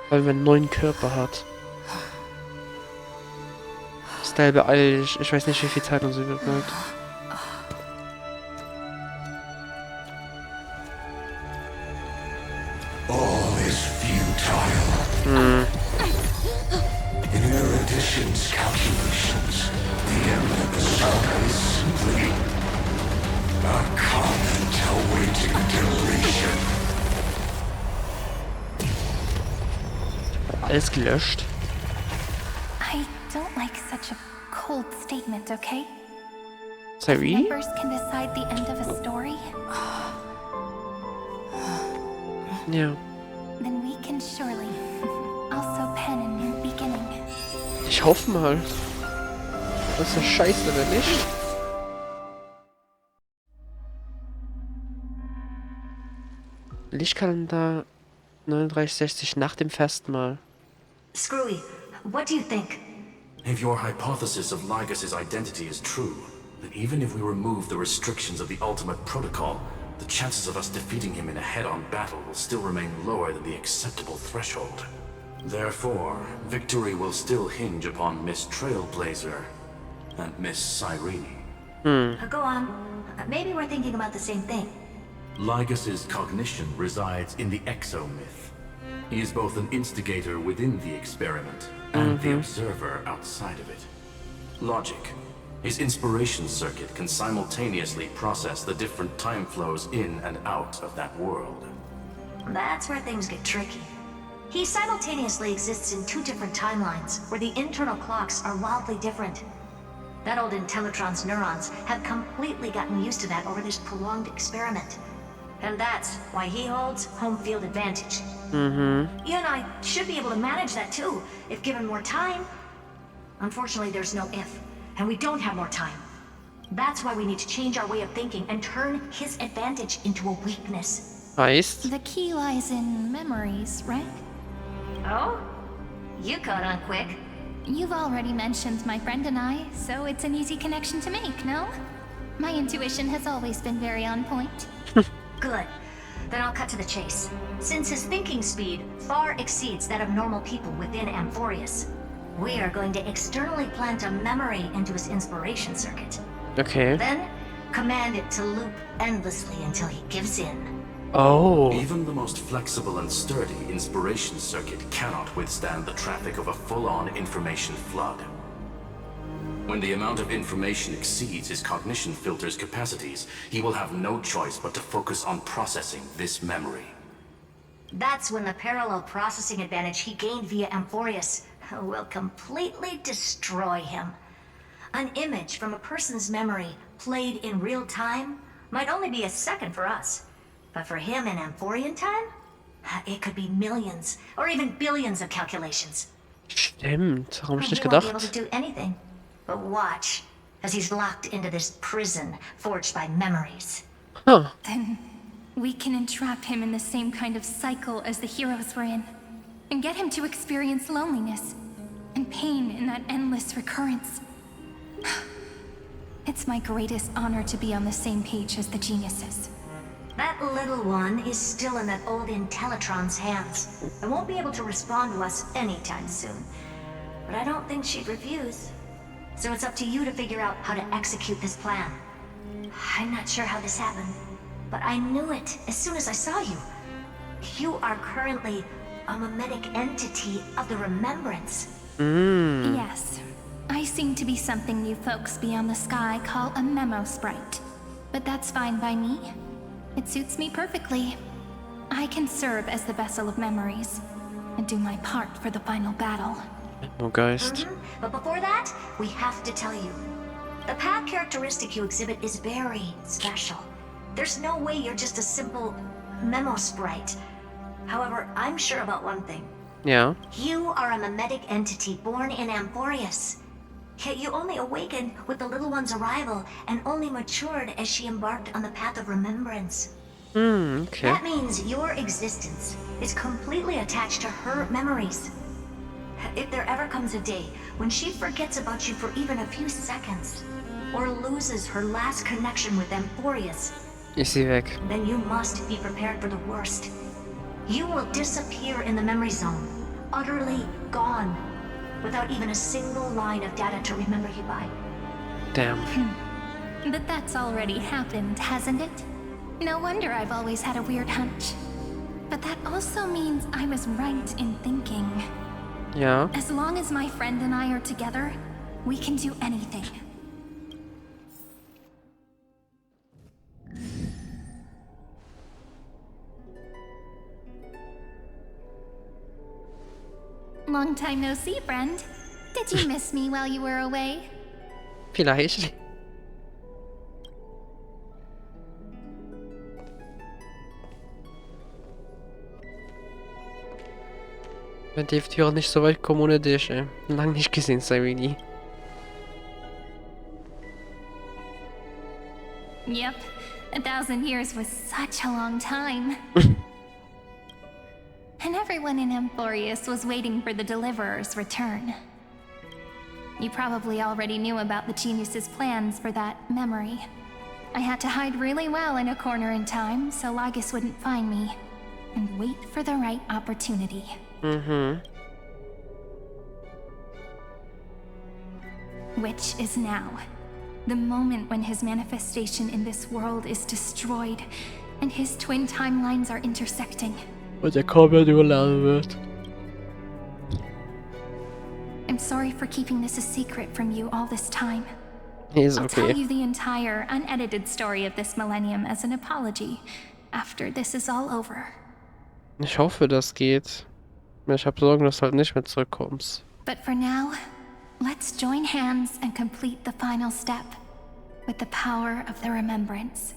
Weil wir einen neuen Körper hat. Style beeil dich. Ich weiß nicht, wie viel Zeit uns übrig bleibt. All is futile. In erudition's calculations, the end of the saga is simply a comment awaiting deletion. Alles gelöscht. I don't like such a cold statement, okay? Sorry? Members can decide the end of a story. Ja. Then we can surely also pen a new beginning. Ich hoffe mal. Das ist ja scheiße, wenn nicht. Lichtkalender 3960 nach dem Festmahl. Screwy, what do you think? If your hypothesis of Lygus' identity is true, then even if we remove the restrictions of the Ultimate Protocol, the chances of us defeating him in a head-on battle will still remain lower than the acceptable threshold. Therefore, victory will still hinge upon Miss Trailblazer and Miss Cyrene. Go on. Maybe we're thinking about the same thing. Lygus' cognition resides in the exomyth. He is both an instigator within the experiment and the observer outside of it. Logic. His inspiration circuit can simultaneously process the different time flows in and out of that world. That's where things get tricky. He simultaneously exists in two different timelines, where the internal clocks are wildly different. That old Intellitron's neurons have completely gotten used to that over this prolonged experiment. And that's why he holds home field advantage. You and I should be able to manage that too, if given more time. Unfortunately, there's no if, and we don't have more time. That's why we need to change our way of thinking and turn his advantage into a weakness. Heißt? The key lies in memories, right? Oh? You caught on quick. You've already mentioned my friend and I, so it's an easy connection to make, no? My intuition has always been very on point. Good. Then I'll cut to the chase. Since his thinking speed far exceeds that of normal people within Amphorius, we are going to externally plant a memory into his inspiration circuit. Okay. Then, command it to loop endlessly until he gives in. Oh. Even the most flexible and sturdy inspiration circuit cannot withstand the traffic of a full-on information flood. When the amount of information exceeds his cognition filter's capacities, he will have no choice but to focus on processing this memory. That's when the parallel processing advantage he gained via Amphorius will completely destroy him. An image from a person's memory played in real time might only be a second for us. But for him in Amphorian time, it could be millions or even billions of calculations. Stimmt, warum hab ich nicht He won't be able gedacht? to do anything but watch as he's locked into this prison forged by memories. Huh. Then we can entrap him in the same kind of cycle as the heroes were in, and get him to experience loneliness and pain in that endless recurrence. It's my greatest honor to be on the same page as the geniuses. That little one is still in that old Intellitron's hands and won't be able to respond to us anytime soon. But I don't think she'd refuse. So it's up to you to figure out how to execute this plan. I'm not sure how this happened, but I knew it as soon as I saw you. You are currently a mimetic entity of the remembrance. Yes. I seem to be something you folks beyond the sky call a memo sprite. But that's fine by me. It suits me perfectly. I can serve as the vessel of memories and do my part for the final battle. Oh, Geist. But before that, we have to tell you. The path characteristic you exhibit is very special. There's no way you're just a simple memo sprite. However, I'm sure about one thing. Ja. You are a mimetic entity born in Amphorius. Yet you only awakened with the little one's arrival and only matured as she embarked on the path of remembrance. Okay. That means your existence is completely attached to her memories. If there ever comes a day when she forgets about you for even a few seconds, or loses her last connection with Amphorius, Ist sie weg. then you must be prepared for the worst. You will disappear in the memory zone, utterly gone, without even a single line of data to remember you by. Damn. But that's already happened, hasn't it? No wonder I've always had a weird hunch. But that also means I was right in thinking. Ja. As long as my friend and I are together, we can do anything. Long time no see, friend. Did you miss me while you were away? Vielleicht. Wenn die Tür nicht so weit kommen ohne dich, ey. Lang nicht gesehen, ZOWIE. Yep, 1,000 years was such a long time. And everyone in Amphorius was waiting for the Deliverer's return. You probably already knew about the genius's plans for that memory. I had to hide really well in a corner in time so Lygus wouldn't find me. And wait for the right opportunity. Which is now. The moment when his manifestation in this world is destroyed and his twin timelines are intersecting. Und der komplett überladen wird. I'm sorry for keeping this a secret from you all this time. Ist I'll tell okay. you the entire unedited story of this millennium as an apology after this is all over. Ich hoffe, das geht. Ich habe Sorgen, dass du halt nicht mehr zurückkommst. But for now, let's join hands and complete the final step with the power of the remembrance.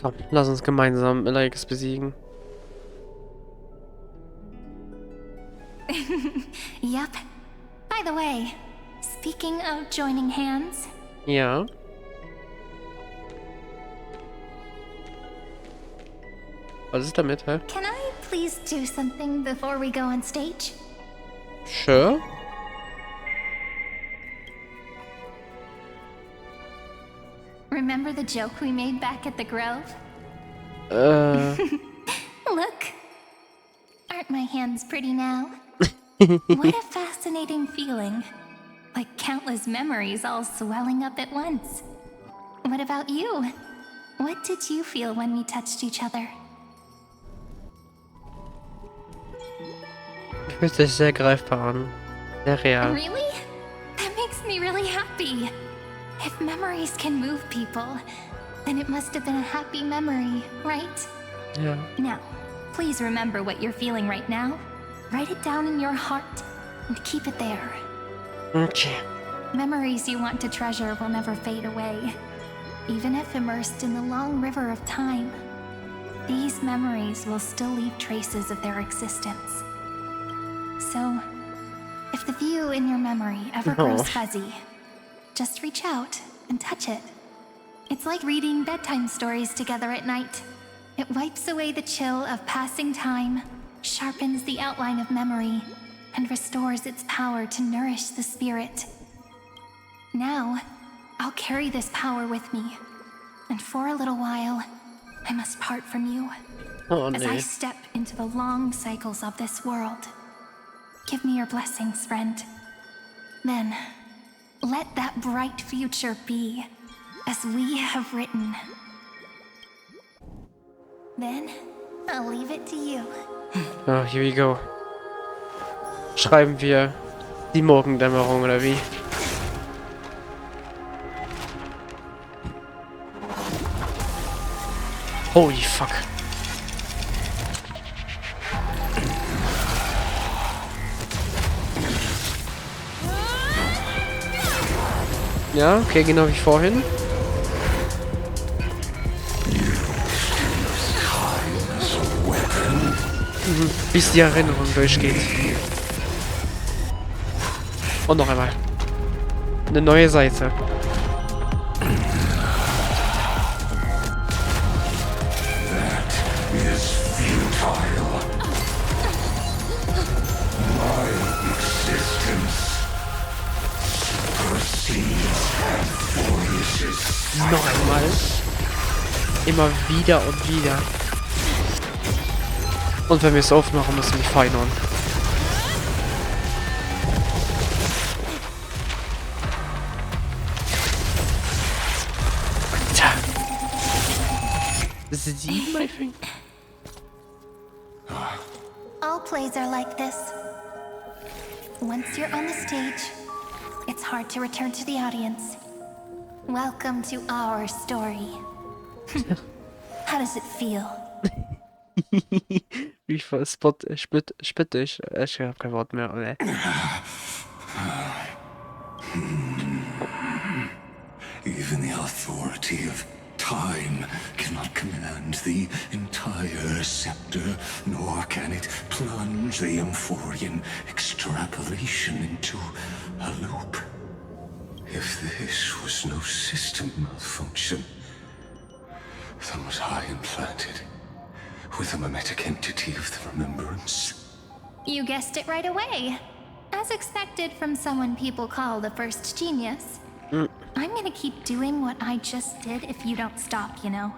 Komm, lass uns gemeinsam Lygus besiegen. Yep. By the way, speaking of joining hands, Ja. Was ist damit, hä? can I please do something before we go on stage? Sure. Remember the joke we made back at the Grove? Look. Aren't my hands pretty now? What a fascinating feeling. Like countless memories all swelling up at once. What about you? What did you feel when we touched each other? Fühlt sich sehr greifbar an. Sehr real. Really? That makes me really happy. If memories can move people, then it must have been a happy memory, right? Ja. Now, please remember what you're feeling right now. Write it down in your heart and keep it there. Okay. Memories you want to treasure will never fade away, even if immersed in the long river of time. These memories will still leave traces of their existence. So, if the view in your memory ever grows fuzzy, just reach out and touch it. It's like reading bedtime stories together at night. It wipes away the chill of passing time, sharpens the outline of memory, and restores its power to nourish the spirit. Now, I'll carry this power with me, and for a little while, I must part from you. Oh, As I nee. step into the long cycles of this world. Give me your blessings, friend. Then, let that bright future be, as we have written. Then, I'll leave it to you. Oh, here we go. Schreiben wir die Morgendämmerung, oder wie? Holy fuck. Ja, okay, genau wie vorhin. Bis die Erinnerung durchgeht. Und noch einmal. Eine neue Seite. Noch einmal. Immer wieder und wieder. Und wenn wir es aufmachen, müssen wir feinern. Alter. 7, I think. All plays are like this. Once you're on the stage, it's hard to return to the audience. Welcome to our story. How does it feel? Wie spittig. Ich hab kein Wort mehr, oder? Even the authority of time cannot command the entire scepter, nor can it plunge the Emphorian extrapolation into a loop. If this was no system malfunction, then was I implanted with a mimetic entity of the remembrance? You guessed it right away. As expected from someone people call the first genius. I'm gonna keep doing what I just did if you don't stop, you know?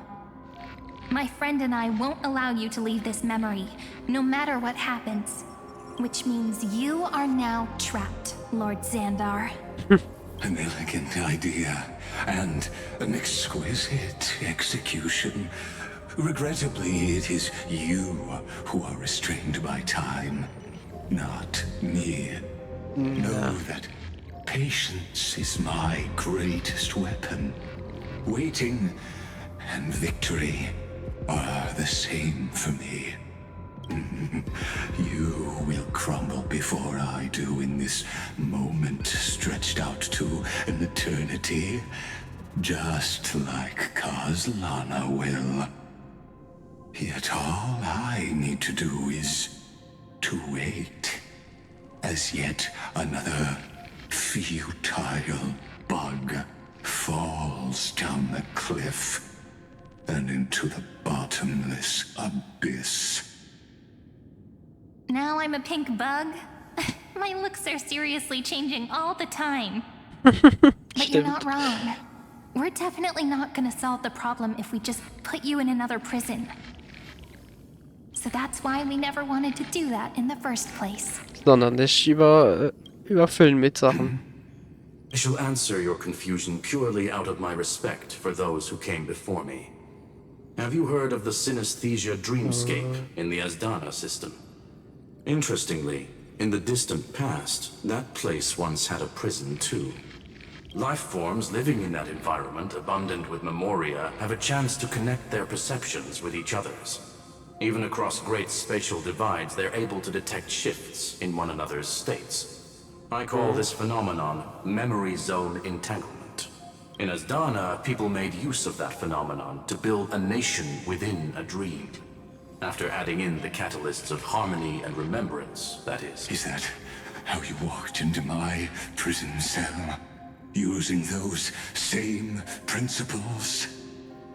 My friend and I won't allow you to leave this memory, no matter what happens. Which means you are now trapped, Lord Xandar. An elegant idea, and an exquisite execution. Regrettably, it is you who are restrained by time, not me. Know that patience is my greatest weapon. Waiting and victory are the same for me. You will crumble before I do in this moment stretched out to an eternity, just like Kazlana will. Yet all I need to do is to wait, as yet another futile bug falls down the cliff and into the bottomless abyss. Now I'm a pink bug? My looks are seriously changing all the time. But you're not wrong. We're definitely not gonna solve the problem if we just put you in another prison. So that's why we never wanted to do that in the first place. Sondern nicht überfüllen mit Sachen. I shall answer your confusion purely out of my respect for those who came before me. Have you heard of the synesthesia dreamscape in the Asdana system? Interestingly, in the distant past, that place once had a prison too. Life forms living in that environment, abundant with memoria, have a chance to connect their perceptions with each other's. Even across great spatial divides, they're able to detect shifts in one another's states. I call this phenomenon memory zone entanglement. In Asdana, people made use of that phenomenon to build a nation within a dream. After adding in the catalysts of harmony and remembrance, that is. Is that how you walked into my prison cell? Using those same principles?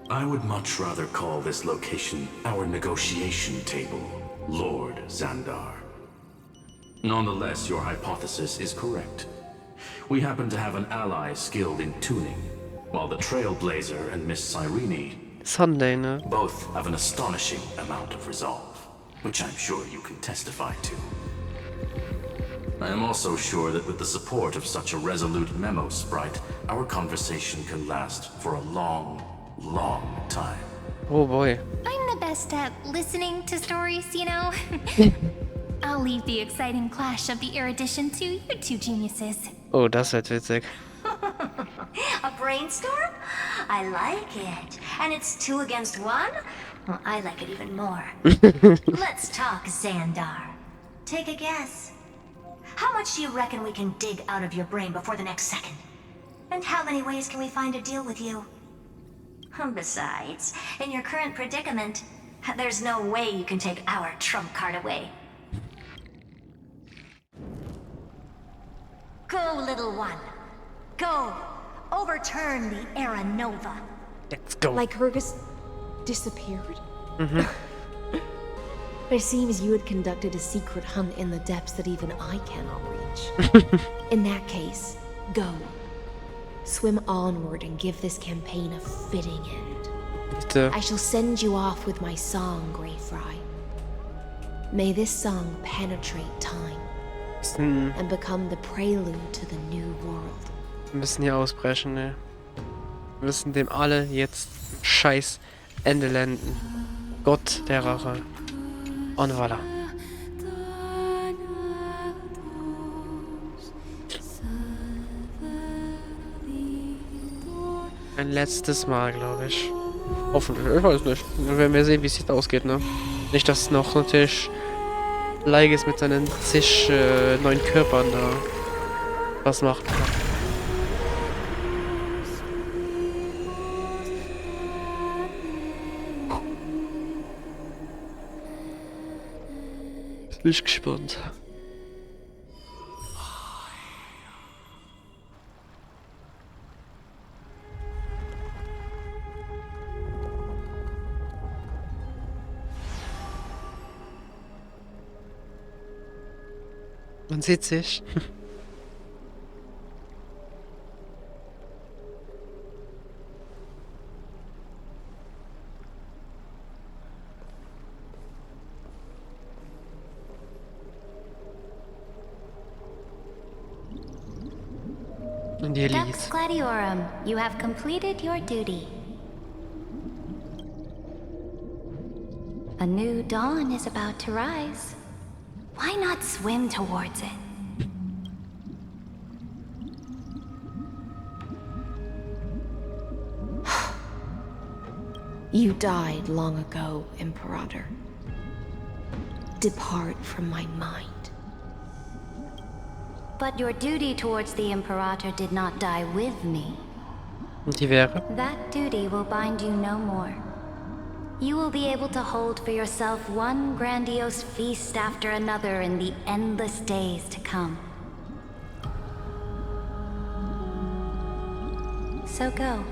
I would much rather call this location our negotiation table, Lord Xandar. Nonetheless, your hypothesis is correct. We happen to have an ally skilled in tuning, while the Trailblazer and Miss Cyrene Sunday, ne? both have an astonishing amount of resolve, which I'm sure you can testify to. I am also sure that with the support of such a resolute memo sprite, our conversation can last for a long, long time. Oh boy. I'm the best at listening to stories, you know? I'll leave the exciting clash of the erudition to you two geniuses. Oh, das wird witzig. A brainstorm? I like it. And it's 2 against 1? Well, I like it even more. Let's talk, Xandar. Take a guess. How much do you reckon we can dig out of your brain before the next second? And how many ways can we find to deal with you? Besides, in your current predicament, there's no way you can take our trump card away. Go, little one. Go. Overturn the Era Nova. Let's go. Like Hergus disappeared? It seems you had conducted a secret hunt in the depths that even I cannot reach. In that case, go. Swim onward and give this campaign a fitting end. I shall send you off with my song, Greyfry. May this song penetrate time and become the prelude to the new world. Wir müssen hier ausbrechen, ne? Wir müssen dem alle jetzt scheiß Ende lenden. Gott der Rache. Und voilà. Ein letztes Mal, glaube ich. Hoffentlich, ich weiß nicht. Wir werden sehen, wie es jetzt ausgeht, ne? Nicht, dass noch natürlich Leiges mit seinen zig neuen Körpern da was macht. Bin ich gespannt. Man sieht sich. Und ihr Lied. Dux Gladiorum, you have completed your duty. A new dawn is about to rise. Why not swim towards it? You died long ago, Imperator. Depart from my mind. But your duty towards the Imperator did not die with me. Und die wäre? That duty will bind you no more. You will be able to hold for yourself one grandiose feast after another in the endless days to come. So go.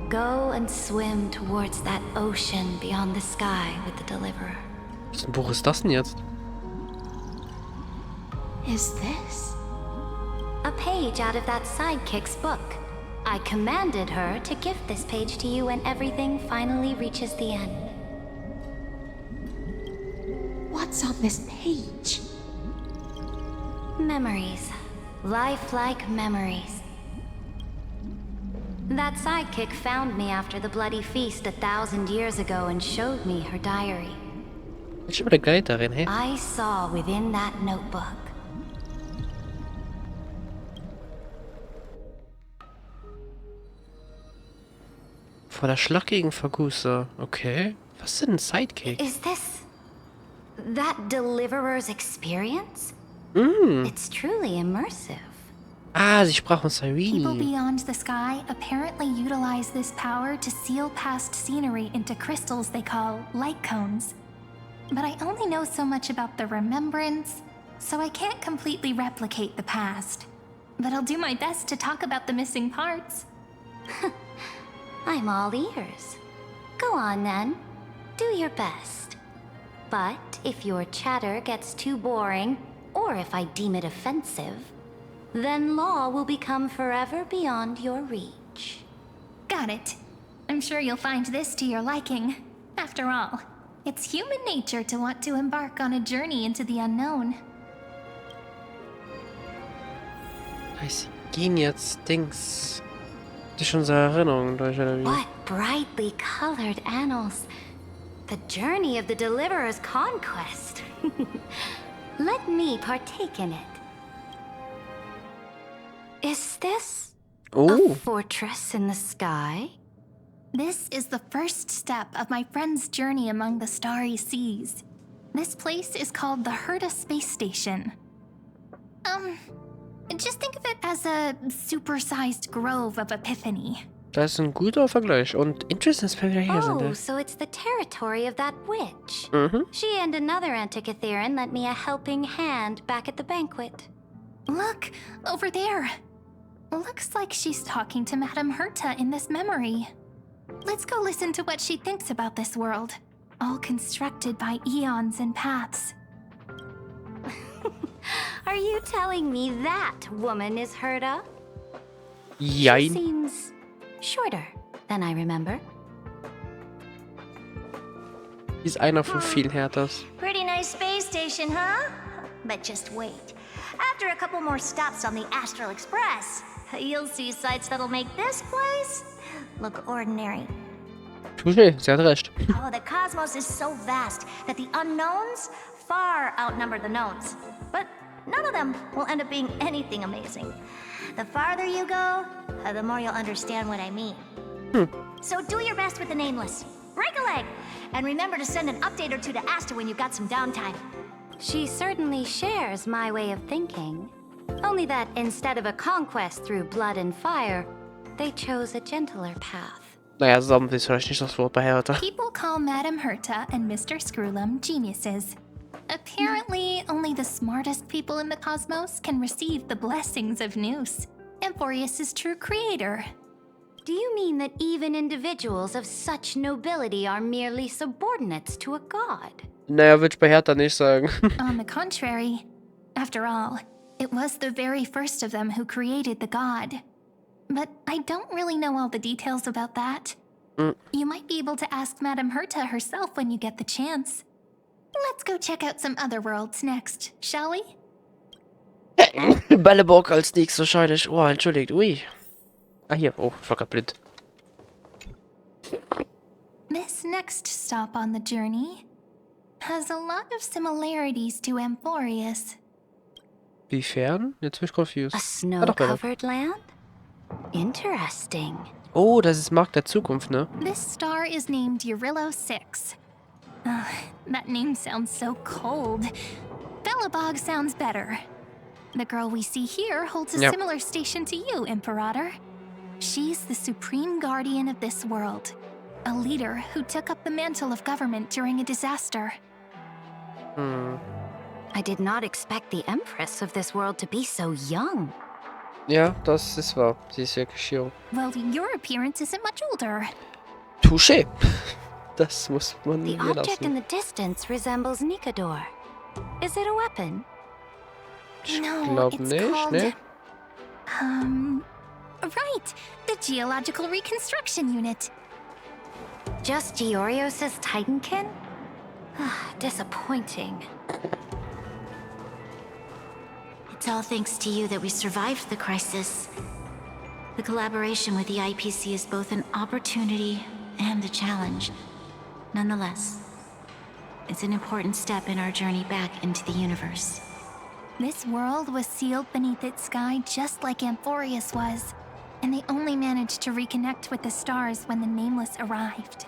Go and swim towards that ocean beyond the sky with the Deliverer. Was ein Buch ist das denn jetzt? Is this? A page out of that sidekick's book. I commanded her to gift this page to you when everything finally reaches the end. What's on this page? Memories. Lifelike memories. That sidekick found me after the bloody feast 1,000 years ago and showed me her diary. Ich bin der Guide darin, hey? I saw within that notebook. Vor der Schlacht gegen Vergusa. Okay. Was ist denn ein Sidekick? Is this that Deliverer's experience? It's truly immersive. Ah, sie sprach von People ZOWIE. beyond the sky apparently utilize this power to seal past scenery into crystals they call light cones. But I only know so much about the remembrance, so I can't completely replicate the past. But I'll do my best to talk about the missing parts. I'm all ears. Go on then. Do your best. But if your chatter gets too boring, or if I deem it offensive, then law will become forever beyond your reach. Got it. I'm sure you'll find this to your liking. After all, it's human nature to want to embark on a journey into the unknown. Sie gehen jetzt Dings. Das ist unsere Erinnerung durch, oder wie? What brightly colored annals. The journey of the Deliverer's conquest. Let me partake in it. Is this a fortress in the sky? This is the first step of my friend's journey among the starry seas. This place is called the Herta Space Station. Just think of it as a supersized grove of Epiphany. Das ist ein guter Vergleich. Und interesting, dass wir wieder hier sind. Oh, so it's the territory of that witch. She and another Antikytherian lent me a helping hand back at the banquet. Look, over there. Looks like she's talking to Madame Herta in this memory. Let's go listen to what she thinks about this world, all constructed by eons and paths. Are you telling me that woman is Herta? She Jein. seems shorter than I remember. Ist einer von vielen Härtas. Pretty nice space station, huh? But just wait. After a couple more stops on the Astral Express, you'll see sights that'll make this place look ordinary. Touché, sie hat recht. Oh, the cosmos is so vast that the unknowns far outnumber the knowns. But none of them will end up being anything amazing. The farther you go, the more you'll understand what I mean. So do your best with the nameless. Break a leg! And remember to send an update or two to Asta when you've got some downtime. She certainly shares my way of thinking. Only that instead of a conquest through blood and fire, they chose a gentler path. Naja, zusammen ist vielleicht nicht das Wort bei Herta. People call Madame Herta and Mr. Screwlum geniuses. Apparently, only the smartest people in the cosmos can receive the blessings of Nous, Amphorius' true creator. Do you mean that even individuals of such nobility are merely subordinates to a god? Naja, würde ich bei Hertha nicht sagen. On the contrary, after all, it was the very first of them who created the god. But I don't really know all the details about that. You might be able to ask Madame Herta herself when you get the chance. Let's go check out some other worlds next, shall we? Balleburg als nächstes wahrscheinlich. Oh, entschuldigt. Ui. Ah, hier. Oh, ich war grad blind. This next stop on the journey has a lot of similarities to Amphorius. Wiefern? Jetzt bin ich confused. A snow-covered land? Interesting. Oh, das ist Markt der Zukunft, ne? This star is named Eurillo 6. That name sounds so cold. Belobog sounds better. The girl we see here holds a similar station to you, Imperator. She's the supreme guardian of this world. A leader who took up the mantle of government during a disaster. I did not expect the Empress of this world to be so young. Ja, das ist wahr. Sie ist wirklich jung. Well, your appearance isn't much older. Touché. Das muss man The mir object in lassen. the distance resembles Nikador. Is it a weapon? No, Glaub it's nicht, called... ne? Right, the Geological Reconstruction Unit. Just Georios' Titankin? Disappointing. It's all thanks to you that we survived the crisis. The collaboration with the IPC is both an opportunity and a challenge. Nonetheless, it's an important step in our journey back into the universe. This world was sealed beneath its sky just like Amphorius was, and they only managed to reconnect with the stars when the Nameless arrived.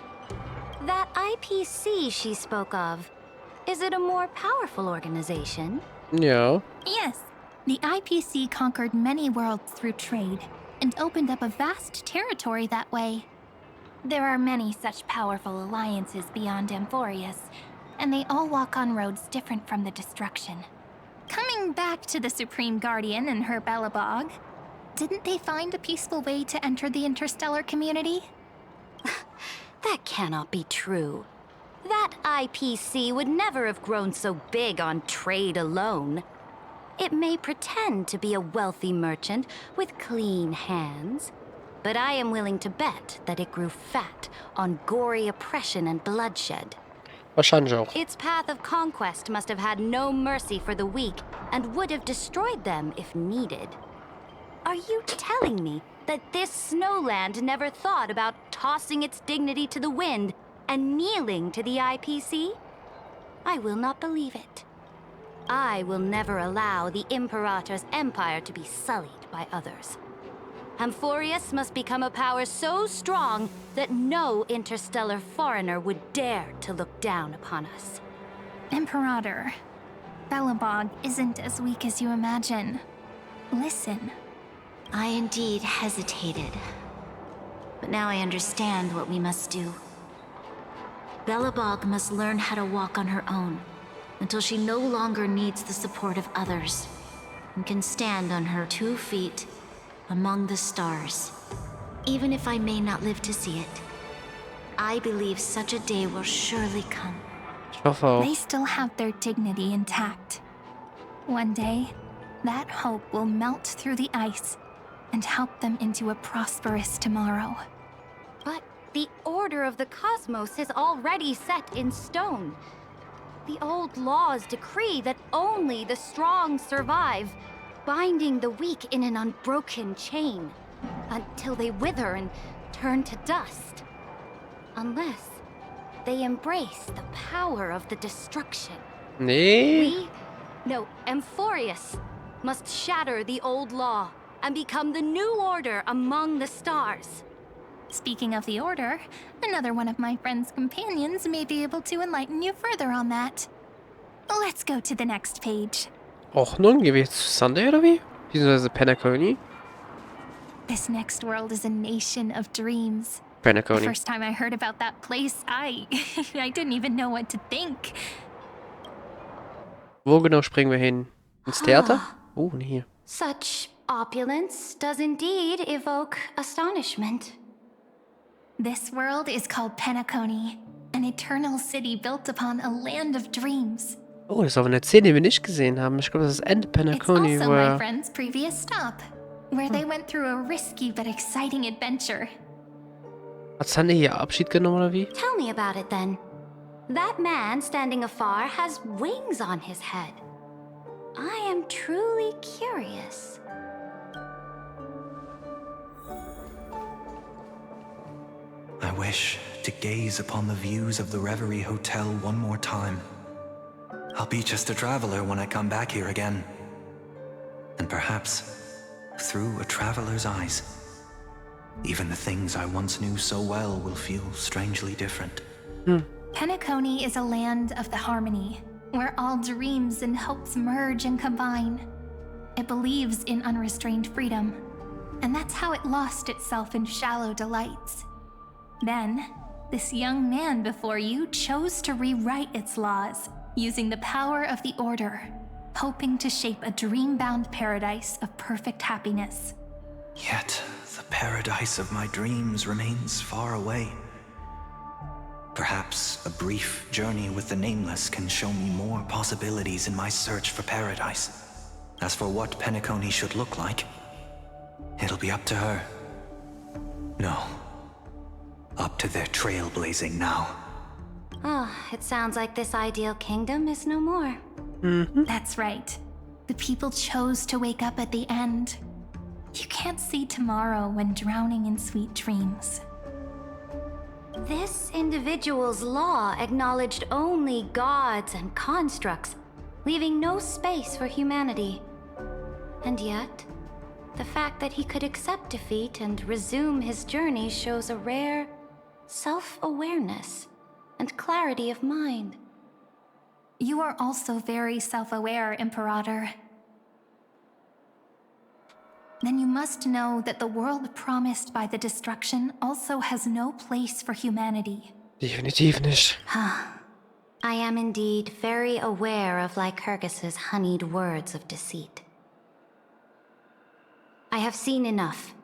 That IPC she spoke of, is it a more powerful organization? Ja. Yes, the IPC conquered many worlds through trade, and opened up a vast territory that way. There are many such powerful alliances beyond Amphorius, and they all walk on roads different from the destruction. Coming back to the Supreme Guardian and her Belobog, didn't they find a peaceful way to enter the interstellar community? That cannot be true. That IPC would never have grown so big on trade alone. It may pretend to be a wealthy merchant with clean hands, but I am willing to bet that it grew fat on gory oppression and bloodshed. Wahrscheinlich auch. Its path of conquest must have had no mercy for the weak and would have destroyed them if needed. Are you telling me that this snowland never thought about tossing its dignity to the wind and kneeling to the IPC? I will not believe it. I will never allow the Imperator's empire to be sullied by others. Amphorius must become a power so strong that no interstellar foreigner would dare to look down upon us. Imperator, Belobog isn't as weak as you imagine. Listen. I indeed hesitated, but now I understand what we must do. Belobog must learn how to walk on her own until she no longer needs the support of others and can stand on her 2 feet among the stars. Even if I may not live to see it, I believe such a day will surely come. Ich hoffe auch. They still have their dignity intact. One day, that hope will melt through the ice and help them into a prosperous tomorrow. But the order of the cosmos is already set in stone. The old laws decree that only the strong survive, binding the weak in an unbroken chain until they wither and turn to dust. Unless they embrace the power of the destruction. Nee. Amphorius must shatter the old law and become the new order among the stars. Speaking of the Order, another one of my friend's companions may be able to enlighten you further on that. Let's go to the next page. Och, nun gehen wir jetzt zu Sunday, oder wie? Beziehungsweise Penacony? This next world is a nation of dreams. The Penacony. first time I heard about that place, I didn't even know what to think. Wo genau springen wir hin? Ins Theater? Oh, nee, hier. Such opulence does indeed evoke astonishment. This world is called Penacony, an eternal city built upon a land of dreams. Oh, das ist aber eine Szene, die wir nicht gesehen haben. Ich glaube, das ist Ende It's Penacony, also wo my er... friend's previous stop, where they went through a risky but exciting adventure. Hat Sandy hier Abschied genommen, oder wie? Tell me about it then. That man standing afar has wings on his head. I am truly curious. I wish to gaze upon the views of the Reverie Hotel one more time. I'll be just a traveler when I come back here again. And perhaps, through a traveler's eyes, even the things I once knew so well will feel strangely different. Penacony is a land of the harmony, where all dreams and hopes merge and combine. It believes in unrestrained freedom, and that's how it lost itself in shallow delights. Then, this young man before you chose to rewrite its laws, using the power of the Order, hoping to shape a dream-bound paradise of perfect happiness. Yet, the paradise of my dreams remains far away. Perhaps a brief journey with the Nameless can show me more possibilities in my search for paradise. As for what Penacony should look like, it'll be up to her. No. Up to their trailblazing now. Oh, it sounds like this ideal kingdom is no more. That's right. The people chose to wake up at the end. You can't see tomorrow when drowning in sweet dreams. This individual's law acknowledged only gods and constructs, leaving no space for humanity. And yet, the fact that he could accept defeat and resume his journey shows a rare self-awareness and clarity of mind. You are also very self-aware, Imperator. Then you must know that the world promised by the destruction also has no place for humanity. Definitiv nicht. I am indeed very aware of Lycurgus's honeyed words of deceit. I have seen enough.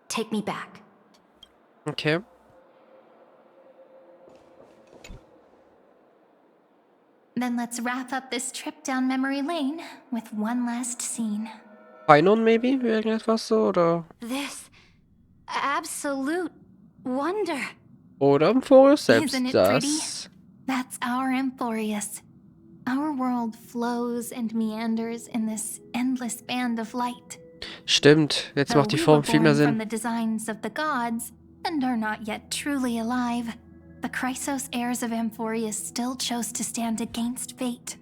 Take me back. Okay. Then let's wrap up this trip down memory lane with one last scene. Painon, maybe? Irgendetwas so, oder? This absolute wonder. Oder Amphorius selbst Isn't it pretty? das. That's our Amphorius. Our world flows and meanders in this endless band of light. Stimmt, jetzt macht die Form viel mehr From Sinn. the designs of the gods, and are not yet truly alive, the Chrysos heirs of Amphorius still chose to stand against fate,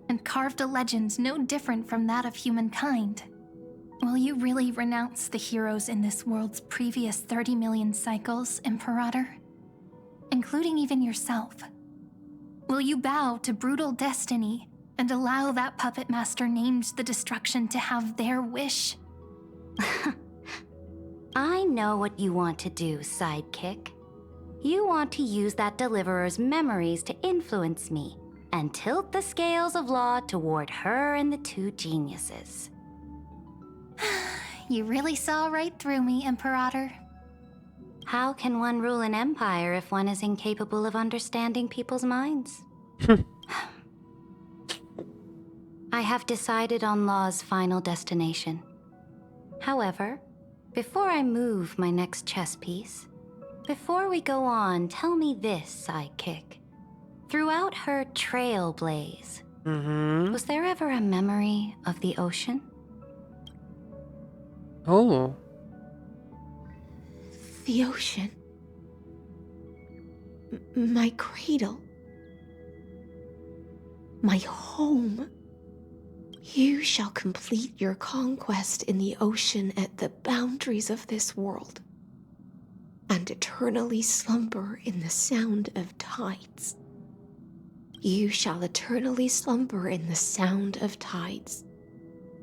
and carved a legend no different from that of humankind. Will you really renounce the heroes in this world's previous 30 million cycles, Imperator? Including even yourself. Will you bow to brutal destiny and allow that puppet master named the destruction to have their wish? I know what you want to do, sidekick. You want to use that deliverer's memories to influence me and tilt the scales of law toward her and the two geniuses. You really saw right through me, Imperator. How can one rule an empire if one is incapable of understanding people's minds? I have decided on Law's final destination. However, before I move my next chess piece, before we go on, tell me this, sidekick. Throughout her trailblaze, was there ever a memory of the ocean? Oh. The ocean. My cradle. My home. You shall complete your conquest in the ocean at the boundaries of this world, and eternally slumber in the sound of tides. You shall eternally slumber in the sound of tides,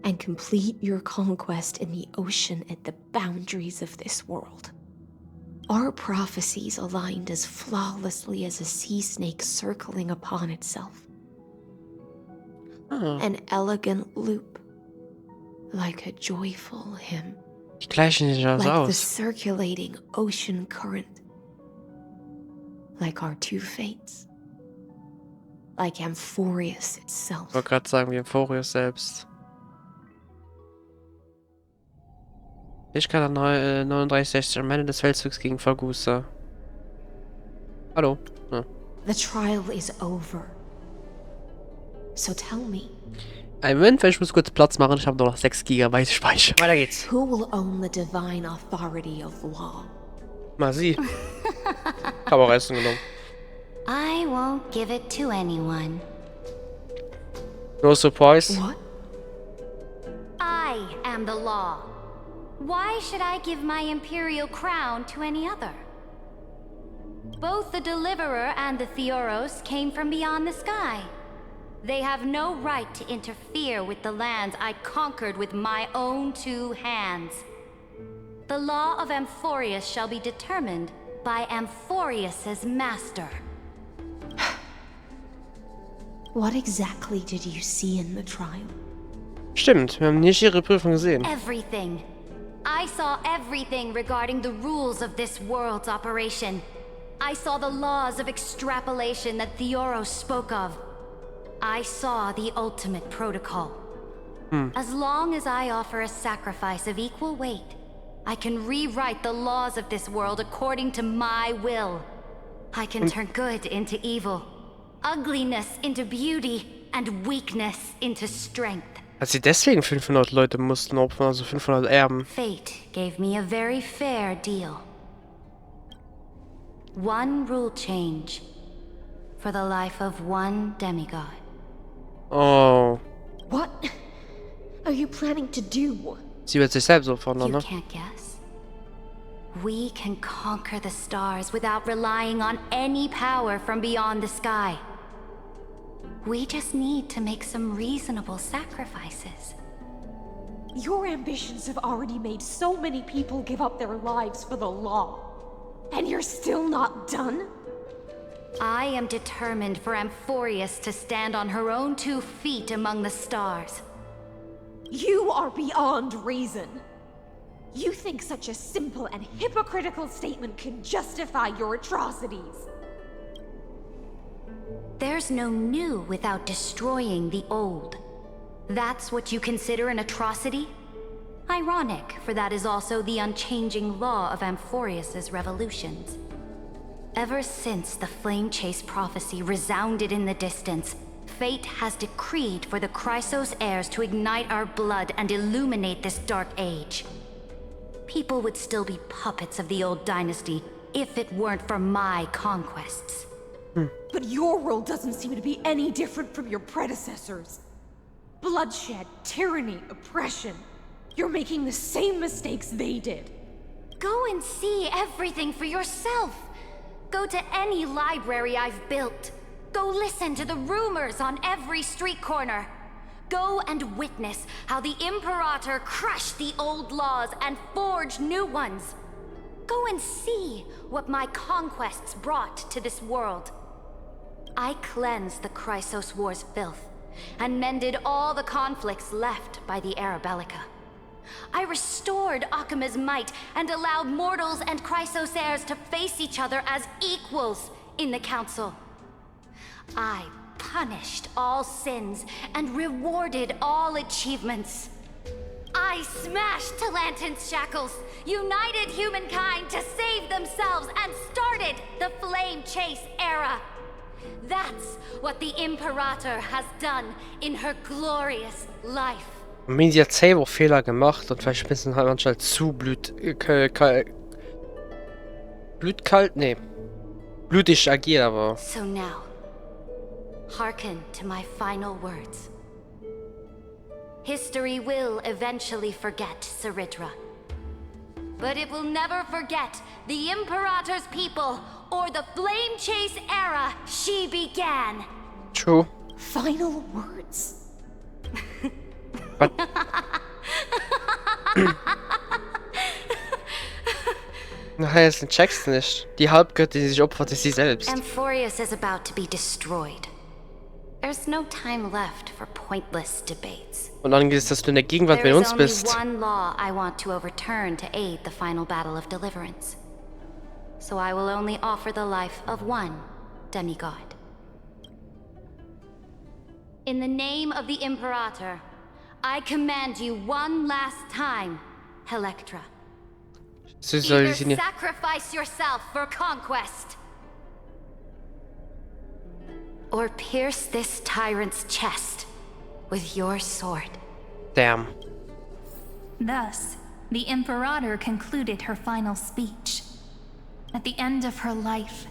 and complete your conquest in the ocean at the boundaries of this world. Our prophecies aligned as flawlessly as a sea snake circling upon itself. An elegant loop, like a joyful hymn. Die gleichen sich also Like the aus. circulating ocean current. Like our two fates. Like Amphorius itself. Ich wollte gerade sagen, wie Euphorius selbst. Ich kann 39 am Ende des Feldzugs gegen Vergusa. Hallo. Ja. The trial is over. So tell me, Ein Moment, weil ich muss kurz Platz machen. Ich habe nur noch 6 GB Speicher. Weiter geht's. who will own the divine authority of law? Mal sie. Ich habe auch Essen genommen. I won't give it to anyone. No surprise. What? I am the law. Why should I give my imperial crown to any other? Both the Deliverer and the Theoros came from beyond the sky. They have no right to interfere with the lands I conquered with my own 2 hands. The law of Amphorius shall be determined by Amphorius's master. What exactly did you see in the trial? Stimmt, wir haben nicht ihre Prüfung gesehen. Everything. I saw everything regarding the rules of this world's operation. I saw the laws of extrapolation that Theoros spoke of. I saw the ultimate protocol. As long as I offer a sacrifice of equal weight, I can rewrite the laws of this world according to my will. I can turn good into evil, ugliness into beauty, and weakness into strength. Als sie deswegen 500 Leute mussten opfern, also 500 Erben. Fate gave me a very fair deal. One rule change for the life of one demigod. Oh. What are you planning to do? Sie wird sich selbst opfern, You ne? can't guess. We can conquer the stars without relying on any power from beyond the sky. We just need to make some reasonable sacrifices. Your ambitions have already made so many people give up their lives for the law. And you're still not done? I am determined for Amphorius to stand on her own 2 feet among the stars. You are beyond reason. You think such a simple and hypocritical statement can justify your atrocities. There's no new without destroying the old. That's what you consider an atrocity? Ironic, for that is also the unchanging law of Amphorius's revolutions. Ever since the Flame Chase prophecy resounded in the distance, fate has decreed for the Chrysos heirs to ignite our blood and illuminate this dark age. People would still be puppets of the old dynasty if it weren't for my conquests. But your world doesn't seem to be any different from your predecessors. Bloodshed, tyranny, oppression. You're making the same mistakes they did. Go and see everything for yourself. Go to any library I've built. Go listen to the rumors on every street corner. Go and witness how the Imperator crushed the old laws and forged new ones. Go and see what my conquests brought to this world. I cleansed the Chrysos War's filth and mended all the conflicts left by the Arabellica. I restored Akima's might and allowed mortals and Chrysos heirs to face each other as equals in the Council. I punished all sins and rewarded all achievements. I smashed Talantin's shackles, united humankind to save themselves, and started the Flame Chase era. That's what the Imperator has done in her glorious life. Media hat selber Fehler gemacht und vielleicht ein bisschen halt manchmal zu blutig agiert, aber. So now, hearken to my final words. History will eventually forget Saridra. But it will never forget the Imperator's people or the Flame Chase era she began. True. Final words. But Nachher ist checkst du nicht. Die Halbgöttin, die sich opfert, ist sie selbst. Amphorius is about to be destroyed. There's no time left for pointless debates. Und dann ist das du in der Gegenwart bei There is uns only bist. one law I want to overturn to aid the final battle of deliverance. So I will only offer the life of one demigod. In the name of the Imperator, I command you one last time, Electra. Either sacrifice yourself for conquest, or pierce this tyrant's chest with your sword. Damn. Thus, the Imperator concluded her final speech. At the end of her life,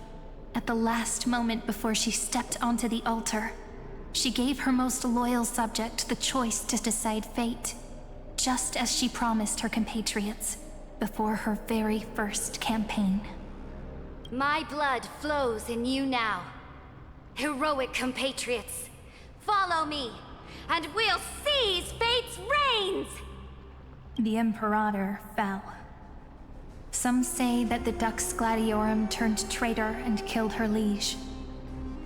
at the last moment before she stepped onto the altar, she gave her most loyal subject the choice to decide fate, just as she promised her compatriots before her very first campaign. My blood flows in you now. Heroic compatriots, follow me, and we'll seize fate's reins! The Imperator fell. Some say that the Dux Gladiorum turned traitor and killed her liege.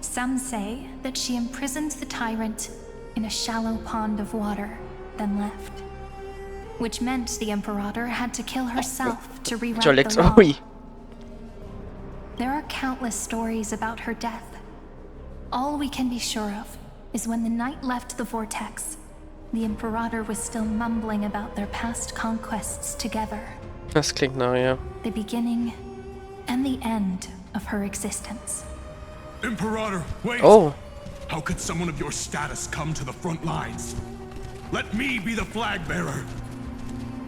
Some say that she imprisoned the tyrant in a shallow pond of water, then left. Which meant the Imperator had to kill herself to rewrite the law. There are countless stories about her death. All we can be sure of is when the knight left the vortex, the Imperator was still mumbling about their past conquests together. Das klingt nach, ja. The beginning and the end of her existence. Imperator, wait! Oh! How could someone of your status come to the front lines? Let me be the flag bearer!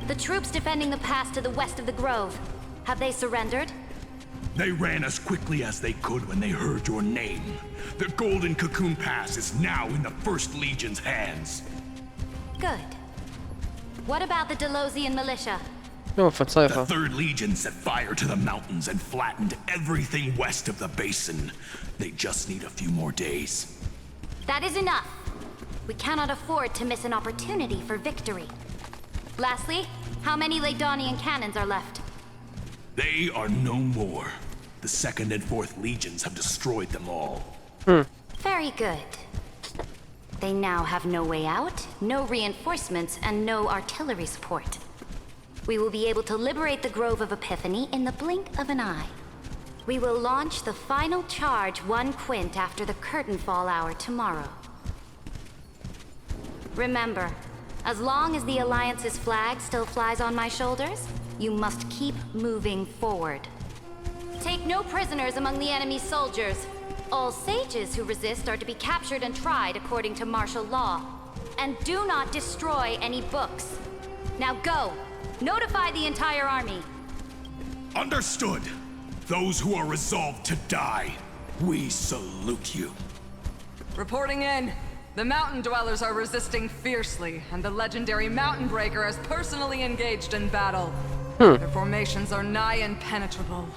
The troops defending the pass to the west of the grove, have they surrendered? They ran as quickly as they could when they heard your name. The Golden Cocoon Pass is now in the First Legion's hands. Good. What about the Delosian militia? Ja, The Verzeihung. Third Legion set fire to the mountains and flattened everything west of the basin. They just need a few more days. That is enough. We cannot afford to miss an opportunity for victory. Lastly, how many Laydonian cannons are left? They are no more. The Second and Fourth Legions have destroyed them all. Very good. They now have no way out, no reinforcements, and no artillery support. We will be able to liberate the Grove of Epiphany in the blink of an eye. We will launch the final charge 1 quint after the curtain fall hour tomorrow. Remember, as long as the Alliance's flag still flies on my shoulders, you must keep moving forward. Take no prisoners among the enemy's soldiers. All sages who resist are to be captured and tried according to martial law. And do not destroy any books. Now go! Notify the entire army. Understood. Those who are resolved to die, we salute you. Reporting in. The mountain dwellers are resisting fiercely, and the legendary Mountain Breaker has personally engaged in battle. Their formations are nigh impenetrable.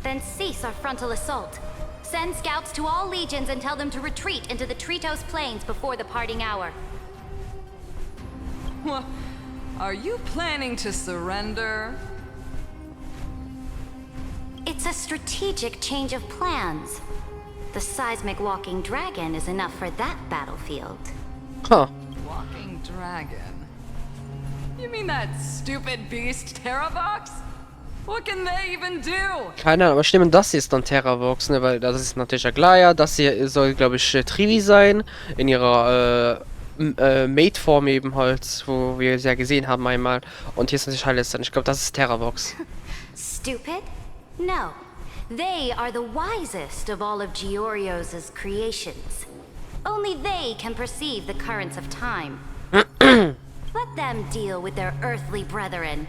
Then cease our frontal assault. Send scouts to all legions and tell them to retreat into the Tritos Plains before the parting hour. What? Are you planning to surrender? It's a strategic change of plans. The seismic walking dragon is enough for that battlefield. Huh. Walking dragon? You mean that stupid beast, Terravox? What can they even do? Keine Ahnung, aber stimmen, das hier ist dann Terravox, ne, weil das ist natürlich Aglaya, das hier soll, glaube ich, Trivi sein, in ihrer, Mate-Form eben halt, wo wir sie ja gesehen haben einmal, und hier ist natürlich alles dann, ich glaube, das ist Terravox. Stupid? No. They are the wisest of all of Georgios' creations. Only they can perceive the currents of time. Let them deal with their earthly brethren.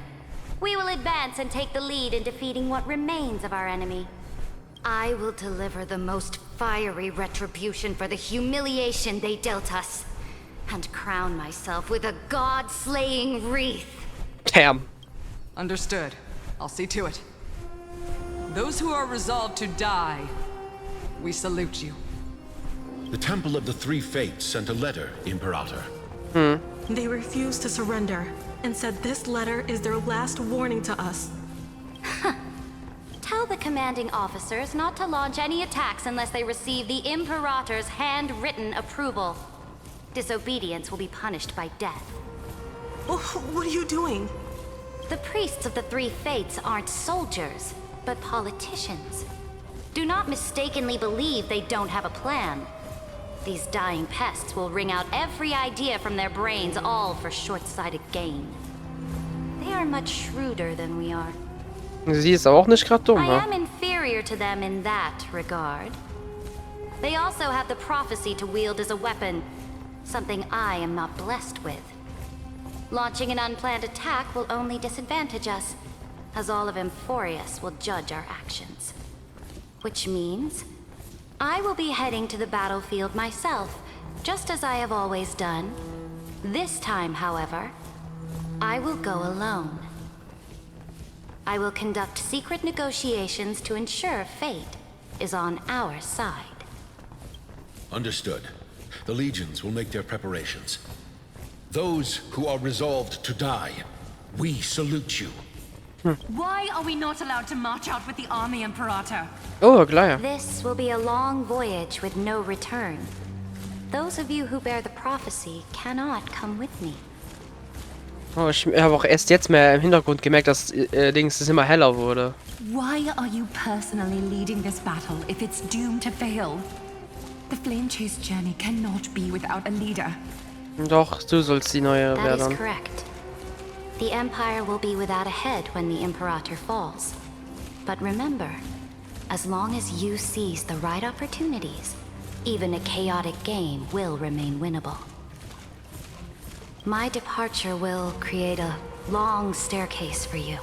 We will advance and take the lead in defeating what remains of our enemy. I will deliver the most fiery retribution for the humiliation they dealt us, and crown myself with a god-slaying wreath. Damn. Understood. I'll see to it. Those who are resolved to die, we salute you. The Temple of the Three Fates sent a letter, Imperator. They refused to surrender and said this letter is their last warning to us. Tell the commanding officers not to launch any attacks unless they receive the Imperator's handwritten approval. Disobedience will be punished by death. What are you doing? The priests of the three fates aren't soldiers, but politicians. Do not mistakenly believe they don't have a plan. These dying pests will wring out every idea from their brains, all for short-sighted gain. They are much shrewder than we are. Sie ist auch nicht gerade dumm, I ne? am inferior to them in that regard. They also have the prophecy to wield as a weapon, something I am not blessed with. Launching an unplanned attack will only disadvantage us, as all of Emphorius will judge our actions. Which means I will be heading to the battlefield myself, just as I have always done. This time, however, I will go alone. I will conduct secret negotiations to ensure fate is on our side. Understood. The legions will make their preparations. Those who are resolved to die, we salute you. Why are we not allowed to march out with the army, Imperator? Oh, klar. This will be a long voyage with no return. Those of you who bear the prophecy cannot come with me. Oh, ich habe auch erst jetzt mehr im Hintergrund gemerkt, dass Dings es immer heller wurde. Why are you personally leading this battle if it's doomed to fail? The Flame Chase journey cannot be without a leader. Doch, du sollst die neue That is werden. correct. The Empire will be without a head when the Imperator falls. But remember, as long as you seize the right opportunities, even a chaotic game will remain winnable. My departure will create a long staircase for you.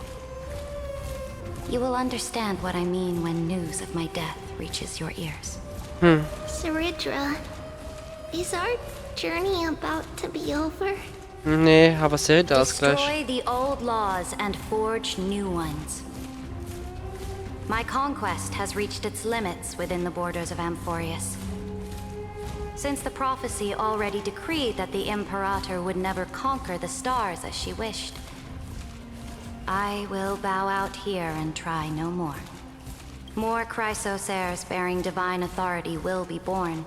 You will understand what I mean when news of my death reaches your ears. Saridra, is our journey about to be over? Nee, aber seht das gleich. Destroy the old laws and forge new ones. My conquest has reached its limits within the borders of Amphorius. Since the prophecy already decreed that the Imperator would never conquer the stars as she wished, I will bow out here and try no more. More Chrysos heirs bearing divine authority will be born,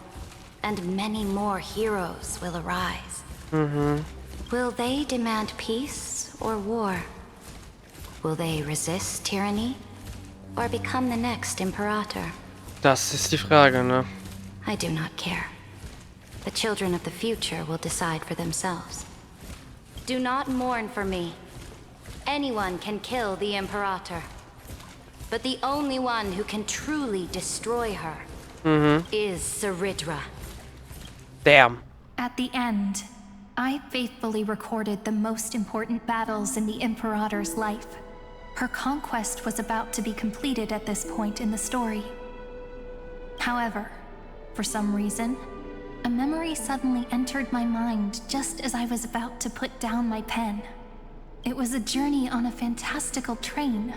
and many more heroes will arise. Will they demand peace or war? Will they resist tyranny or become the next Imperator? Das ist die Frage, ne? I do not care. The children of the future will decide for themselves. Do not mourn for me. Anyone can kill the Imperator. But the only one who can truly destroy her is Saridra. Damn. At the end, I faithfully recorded the most important battles in the Imperator's life. Her conquest was about to be completed at this point in the story. However, for some reason, a memory suddenly entered my mind just as I was about to put down my pen. It was a journey on a fantastical train.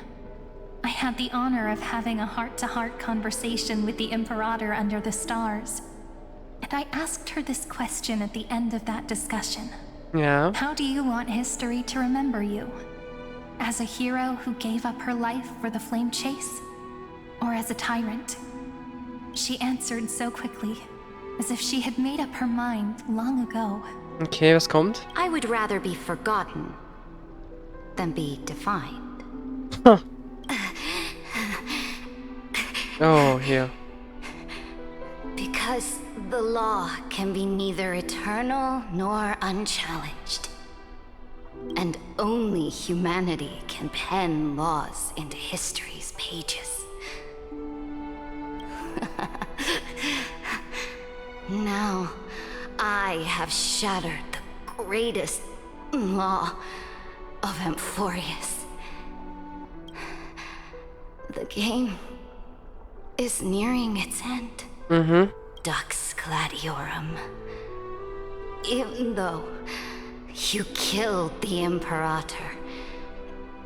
I had the honor of having a heart-to-heart conversation with the Imperator under the stars. And I asked her this question at the end of that discussion. Ja. How do you want history to remember you? As a hero who gave up her life for the flame chase? Or as a tyrant? She answered so quickly, as if she had made up her mind long ago. Okay, was kommt? I would rather be forgotten than be defined. Oh, hier. Because the law can be neither eternal nor unchallenged. And only humanity can pen laws into history's pages. Now, I have shattered the greatest law of Amphorius. The game is nearing its end. Dux Gladiorum. Even though you killed the Imperator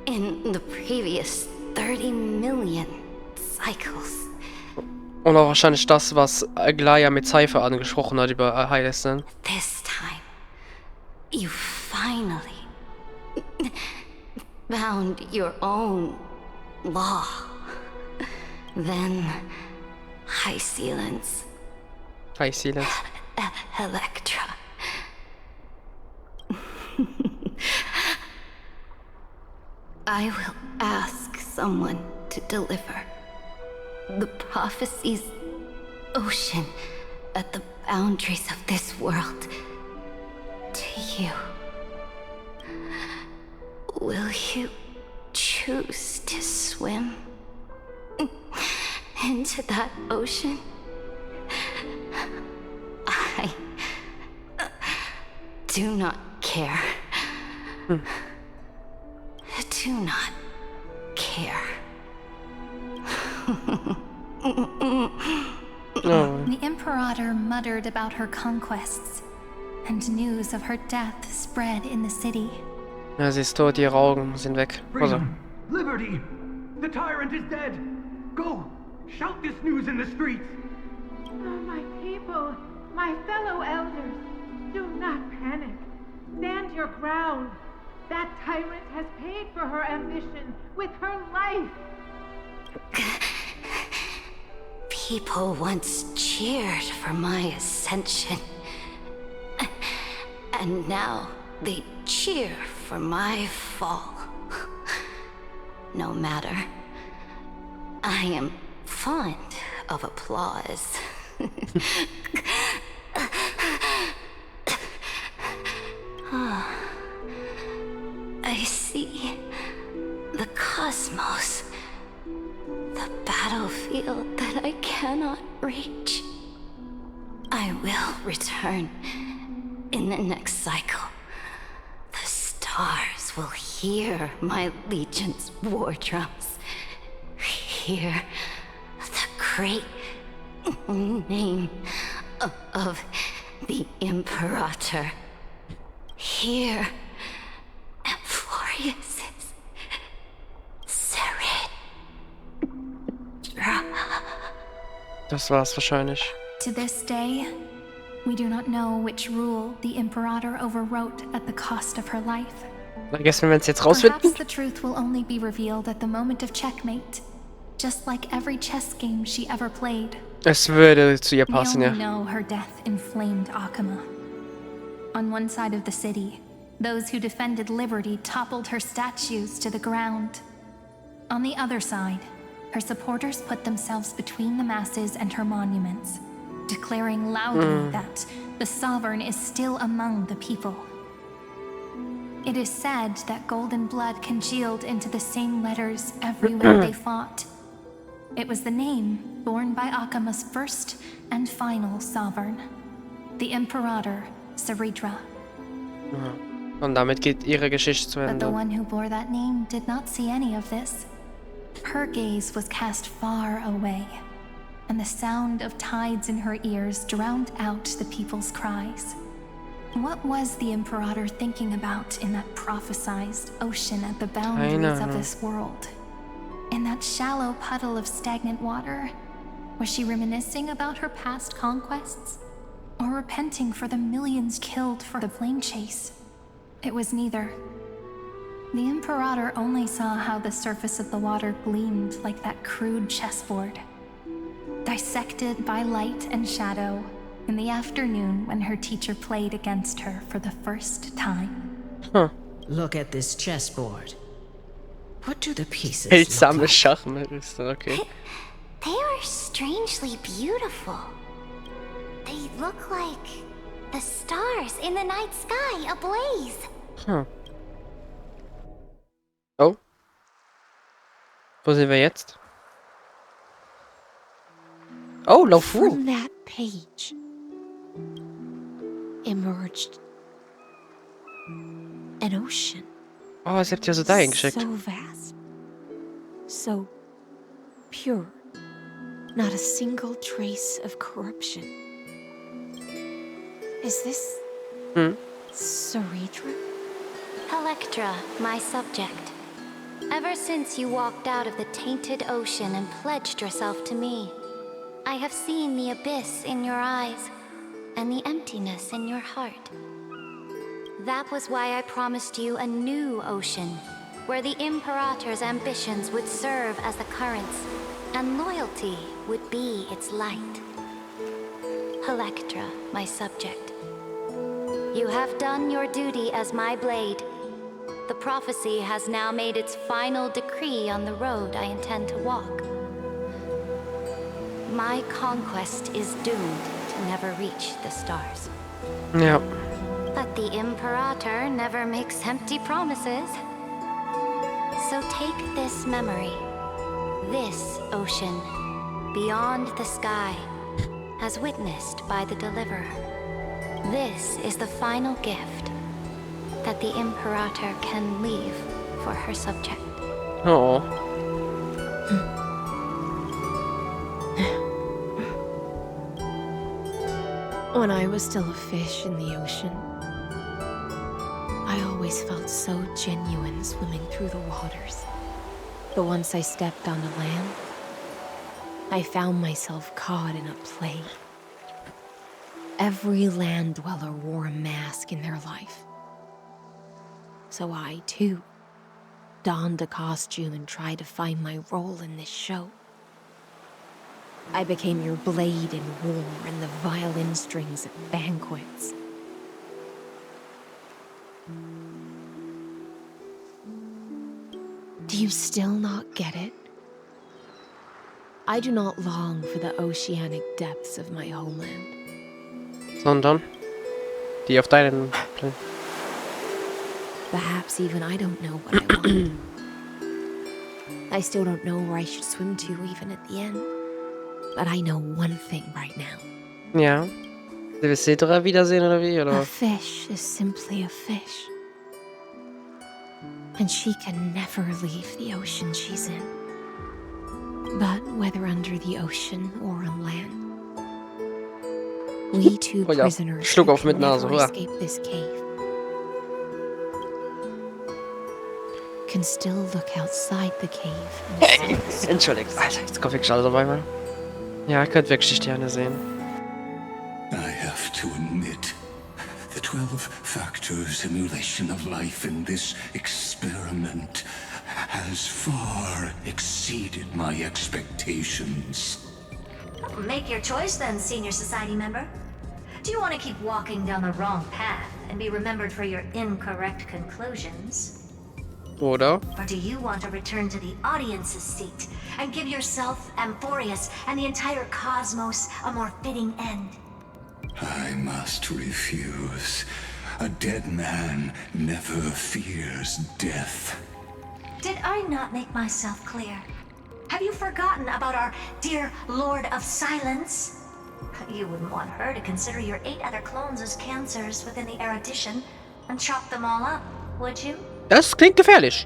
in the previous 30 million cycles. Und auch wahrscheinlich das, was Aglaya mit Cypher angesprochen hat über Heilesen. This time, you finally found your own law. Then, high silence. High silence. Electra. I will ask someone to deliver the prophecy's ocean at the boundaries of this world to you. Will you choose to swim into that ocean? I do not care. Do not care. The Imperator muttered about her conquests, and news of her death spread in the city. Ja, sie ist tot, ihre Augen sind weg. Also. Freedom! Liberty! The tyrant is dead! Go! Shout this news in the streets! Oh, my people, my fellow elders, do not panic. Stand your ground. That tyrant has paid for her ambition with her life. People once cheered for my ascension. And now they cheer for my fall. No matter. I am fond of applause. I see the cosmos, the battlefield that I cannot reach. I will return in the next cycle. The stars will hear my legion's war drums. Hear the great name of the Imperator. Hear Amphorius's Serit. Das war's wahrscheinlich. To this day, we do not know which rule the Imperator overwrote at the cost of her life. Vergessen, wenn es jetzt rausfinden. Perhaps the truth will only be revealed at the moment of checkmate, just like every chess game she ever played. Es würde zu ihr We passen, only ja. know her death inflamed Akama. On one side of the city, those who defended liberty toppled her statues to the ground. On the other side, her supporters put themselves between the masses and her monuments, declaring loudly that the sovereign is still among the people. It is said that golden blood congealed into the same letters everywhere they fought. It was the name borne by Akama's first and final sovereign, the Imperator Saridra. Und damit geht ihre Geschichte zu But the Ende. one who bore that name did not see any of this. Her gaze was cast far away, and the sound of tides in her ears drowned out the people's cries. What was the Imperator thinking about in that prophesized ocean at the boundaries of this world? In that shallow puddle of stagnant water, was she reminiscing about her past conquests? Or repenting for the millions killed for the plane chase? It was neither. The Imperator only saw how the surface of the water gleamed like that crude chessboard, dissected by light and shadow in the afternoon when her teacher played against her for the first time. Look at this chessboard. What do the pieces Seltsame look like? Schachmeister, okay. They are strangely beautiful. They look like the stars in the night sky ablaze. Oh. Wo sind wir jetzt? Oh, Laufu. From that page emerged an ocean. Oh, sie habt ja so da hingeschickt. So vast, so pure, not a single trace of corruption. Is this Saridra? Electra, my subject. Ever since you walked out of the tainted ocean and pledged yourself to me, I have seen the abyss in your eyes and the emptiness in your heart. That was why I promised you a new ocean, where the Imperator's ambitions would serve as the currents, and loyalty would be its light. Electra, my subject. You have done your duty as my blade. The prophecy has now made its final decree on the road I intend to walk. My conquest is doomed to never reach the stars. Ja. But the Imperator never makes empty promises. So take this memory, this ocean, beyond the sky, as witnessed by the Deliverer. This is the final gift that the Imperator can leave for her subject. Oh. When I was still a fish in the ocean, I always felt so genuine swimming through the waters. But once I stepped onto land, I found myself caught in a play. Every land dweller wore a mask in their life. So I, too, donned a costume and tried to find my role in this show. I became your blade in war and the violin strings at banquets. Do you still not get it? I do not long for the oceanic depths of my homeland. Sondern die auf deinen Plan. Perhaps even I don't know what I want. I still don't know where I should swim to even at the end. But I know one thing right now. Ja. Sie will Cedra wiedersehen oder wie? Oder? A fish is simply a fish. And she can never leave the ocean she's in. But whether under the ocean or on land, we two prisoners Schluck auf mit can Nase, never oder? escape this cave. Can still look outside the cave and see. Entschuldigt, Alter, jetzt kommt wirklich alles auf einmal. Ja, ihr könnt wirklich die Sterne sehen. I have to admit, the 12-factor simulation of life in this experiment has far exceeded my expectations. Make your choice then, Senior Society member. Do you want to keep walking down the wrong path and be remembered for your incorrect conclusions? Oder? Or do you want to return to the audience's seat and give yourself, Amphorius, and the entire cosmos a more fitting end? I must refuse. A dead man never fears death. Did I not make myself clear? Have you forgotten about our dear Lord of Silence? You wouldn't want her to consider your 8 other clones as cancers within the erudition and chop them all up, would you? Das klingt gefährlich.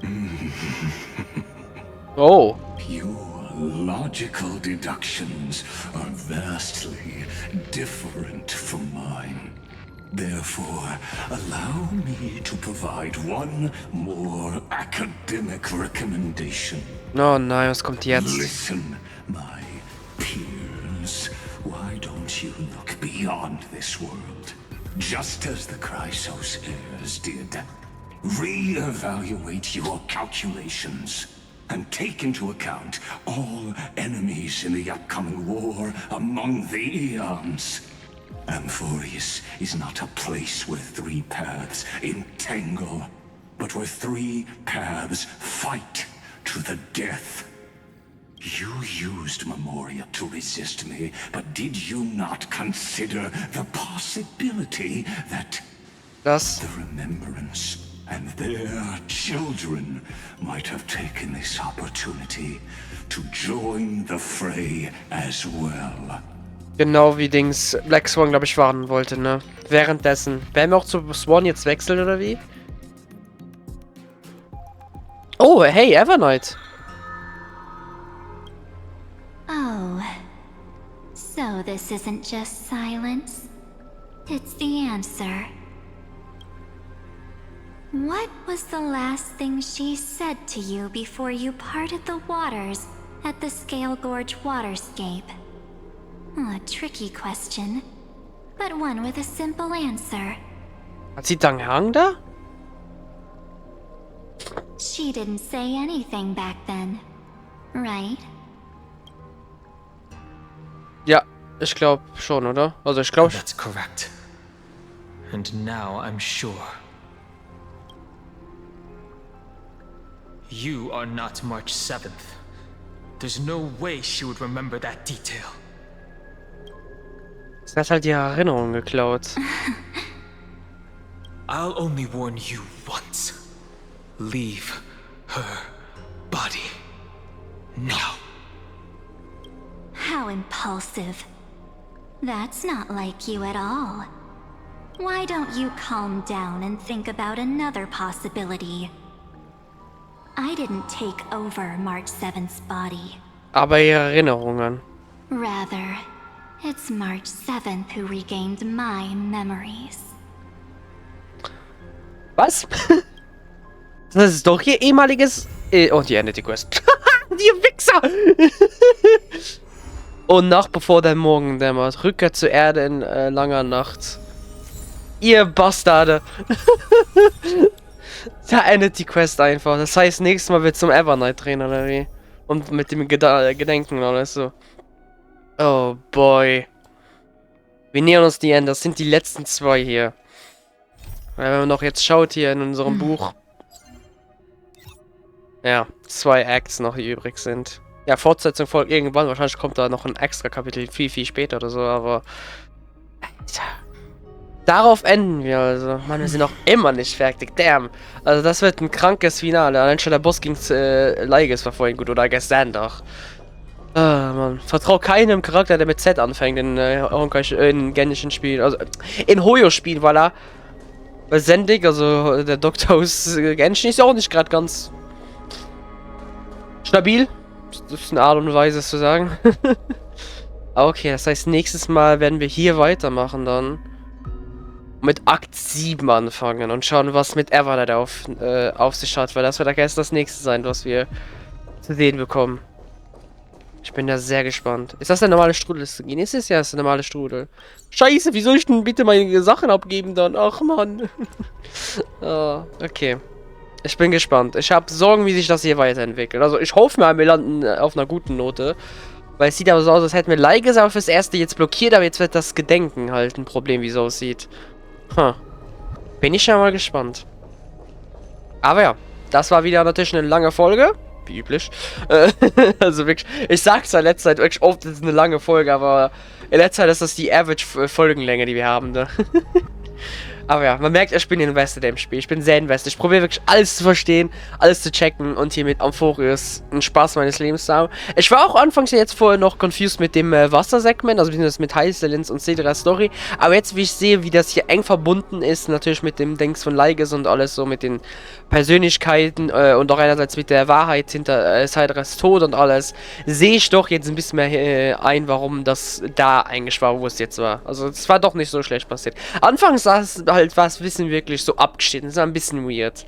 Oh. Your logical deductions are vastly different from mine. Therefore, allow me to provide one more academic recommendation. Oh nein, was kommt jetzt? Listen, my peers. Why don't you look beyond this world? Just as the Chrysos heirs did. Re-evaluate your calculations and take into account all enemies in the upcoming war among the eons. Amphorius is not a place where 3 paths entangle, but where 3 paths fight to the death. You used Memoria to resist me, but did you not consider the possibility that the remembrance and their children might have taken this opportunity to join the fray as well? Genau wie Dings Black Swan, glaube ich, warnen wollte, ne? Währenddessen. Werden wir auch zu Swan jetzt wechseln, oder wie? Oh, hey, Evernight. Oh. So this isn't just silence. It's the answer. What was the last thing she said to you before you parted the waters at the Scale Gorge waterscape? A tricky question, but one with a simple answer. Hat sie Dang Hang da? She didn't say anything back then, right? Ich glaube schon, oder? Also ich glaube... That's correct. And now I'm sure. You are not March 7th. There's no way she would remember that detail. Sie hat halt die Erinnerung geklaut. I'll only warn you once. Leave her body. Now. How impulsive. That's not like you at all. Why don't you calm down and think about another possibility? I didn't take over March 7th's body. Aber ihre Erinnerungen. Rather, it's March 7th who regained my memories. Was? Das ist doch ihr ehemaliges... Oh, die endet die Quest. Die Wichser! Und Nacht bevor der Morgen dämmert. Rückkehr zur Erde in langer Nacht. Ihr Bastarde! Da endet die Quest einfach. Das heißt, nächstes Mal wird zum Evernight drehen, oder wie? Und mit dem Gedenken und alles so. Oh boy. Wir nähern uns die Ende. Das sind die letzten 2 hier. Wenn man noch jetzt schaut hier in unserem Buch. Ja, 2 Acts noch, die übrig sind. Ja, Fortsetzung folgt irgendwann. Wahrscheinlich kommt da noch ein extra Kapitel viel, viel später oder so, aber... Alter. Darauf enden wir also. Mann, wir sind noch immer nicht fertig. Damn. Also das wird ein krankes Finale. Allein schon der Boss gegen Liges war vorhin gut. Oder gestern doch. Ah, Mann. Vertrau keinem Charakter, der mit Z anfängt in Honkai, in genischen Spielen. Also in Hoyo-Spielen, weil er... Bei Sendig, also der Doktor aus Genshin, ist ja auch nicht gerade ganz... stabil. Das ist eine Art und Weise, es zu sagen. Okay, das heißt, nächstes Mal werden wir hier weitermachen dann. Mit Akt 7 anfangen und schauen, was mit Evernight auf sich hat, weil das wird erst das nächste sein, was wir zu sehen bekommen. Ich bin da sehr gespannt. Ist das der normale Strudel? Ist es ja der normale Strudel. Scheiße, wie soll ich denn bitte meine Sachen abgeben dann? Ach Mann. Oh, okay. Ich bin gespannt. Ich habe Sorgen, wie sich das hier weiterentwickelt. Also ich hoffe mal, wir landen auf einer guten Note. Weil es sieht aber so aus, als hätten wir Liges aber fürs Erste jetzt blockiert, aber jetzt wird das Gedenken halt ein Problem, wie es aussieht. Bin ich ja mal gespannt. Aber ja, das war wieder natürlich eine lange Folge. Wie üblich. Also wirklich, ich sag's ja in letzter Zeit wirklich oft, das ist eine lange Folge, aber in letzter Zeit ist das die Average-Folgenlänge, die wir haben. Ne? Aber ja, man merkt, ich bin invested im Spiel. Ich bin sehr invested. Ich probiere wirklich alles zu verstehen, alles zu checken und hier mit Amphorius einen Spaß meines Lebens zu haben. Ich war auch anfangs jetzt vorher noch confused mit dem Wassersegment, also beziehungsweise mit Heißelins und Cedra Story. Aber jetzt, wie ich sehe, wie das hier eng verbunden ist, natürlich mit dem Dings von Liges und alles so, mit den Persönlichkeiten und auch einerseits mit der Wahrheit hinter Cedras Tod und alles, sehe ich doch jetzt ein bisschen mehr ein, warum das da eigentlich war, wo es jetzt war. Also es war doch nicht so schlecht passiert. Anfangs sah es halt was Wissen wirklich so abgeschnitten. Das war ein bisschen weird.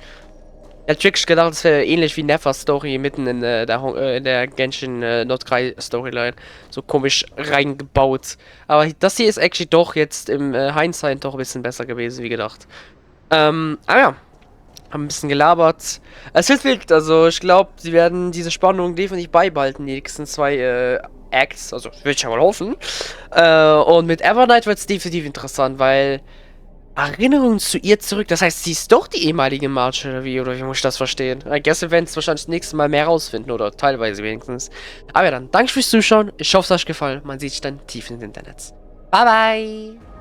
Ich hätte wirklich gedacht, es wäre ähnlich wie Nefas Story mitten in der Genshin Not 3 Storyline. So komisch reingebaut. Aber das hier ist actually doch jetzt im Hindsight doch ein bisschen besser gewesen, wie gedacht. Aber ja. Haben ein bisschen gelabert. Es wird wild, also ich glaube, sie werden diese Spannung definitiv beibehalten, die nächsten 2 Acts. Also, würde ich ja mal hoffen. Und mit Evernight wird es definitiv interessant, weil Erinnerungen zu ihr zurück, das heißt, sie ist doch die ehemalige March, oder wie muss ich das verstehen? I guess wir werden es wahrscheinlich das nächste Mal mehr rausfinden, oder teilweise wenigstens. Aber ja dann, danke fürs Zuschauen, ich hoffe, es hat euch gefallen, man sieht sich dann tief in den Internet. Bye bye!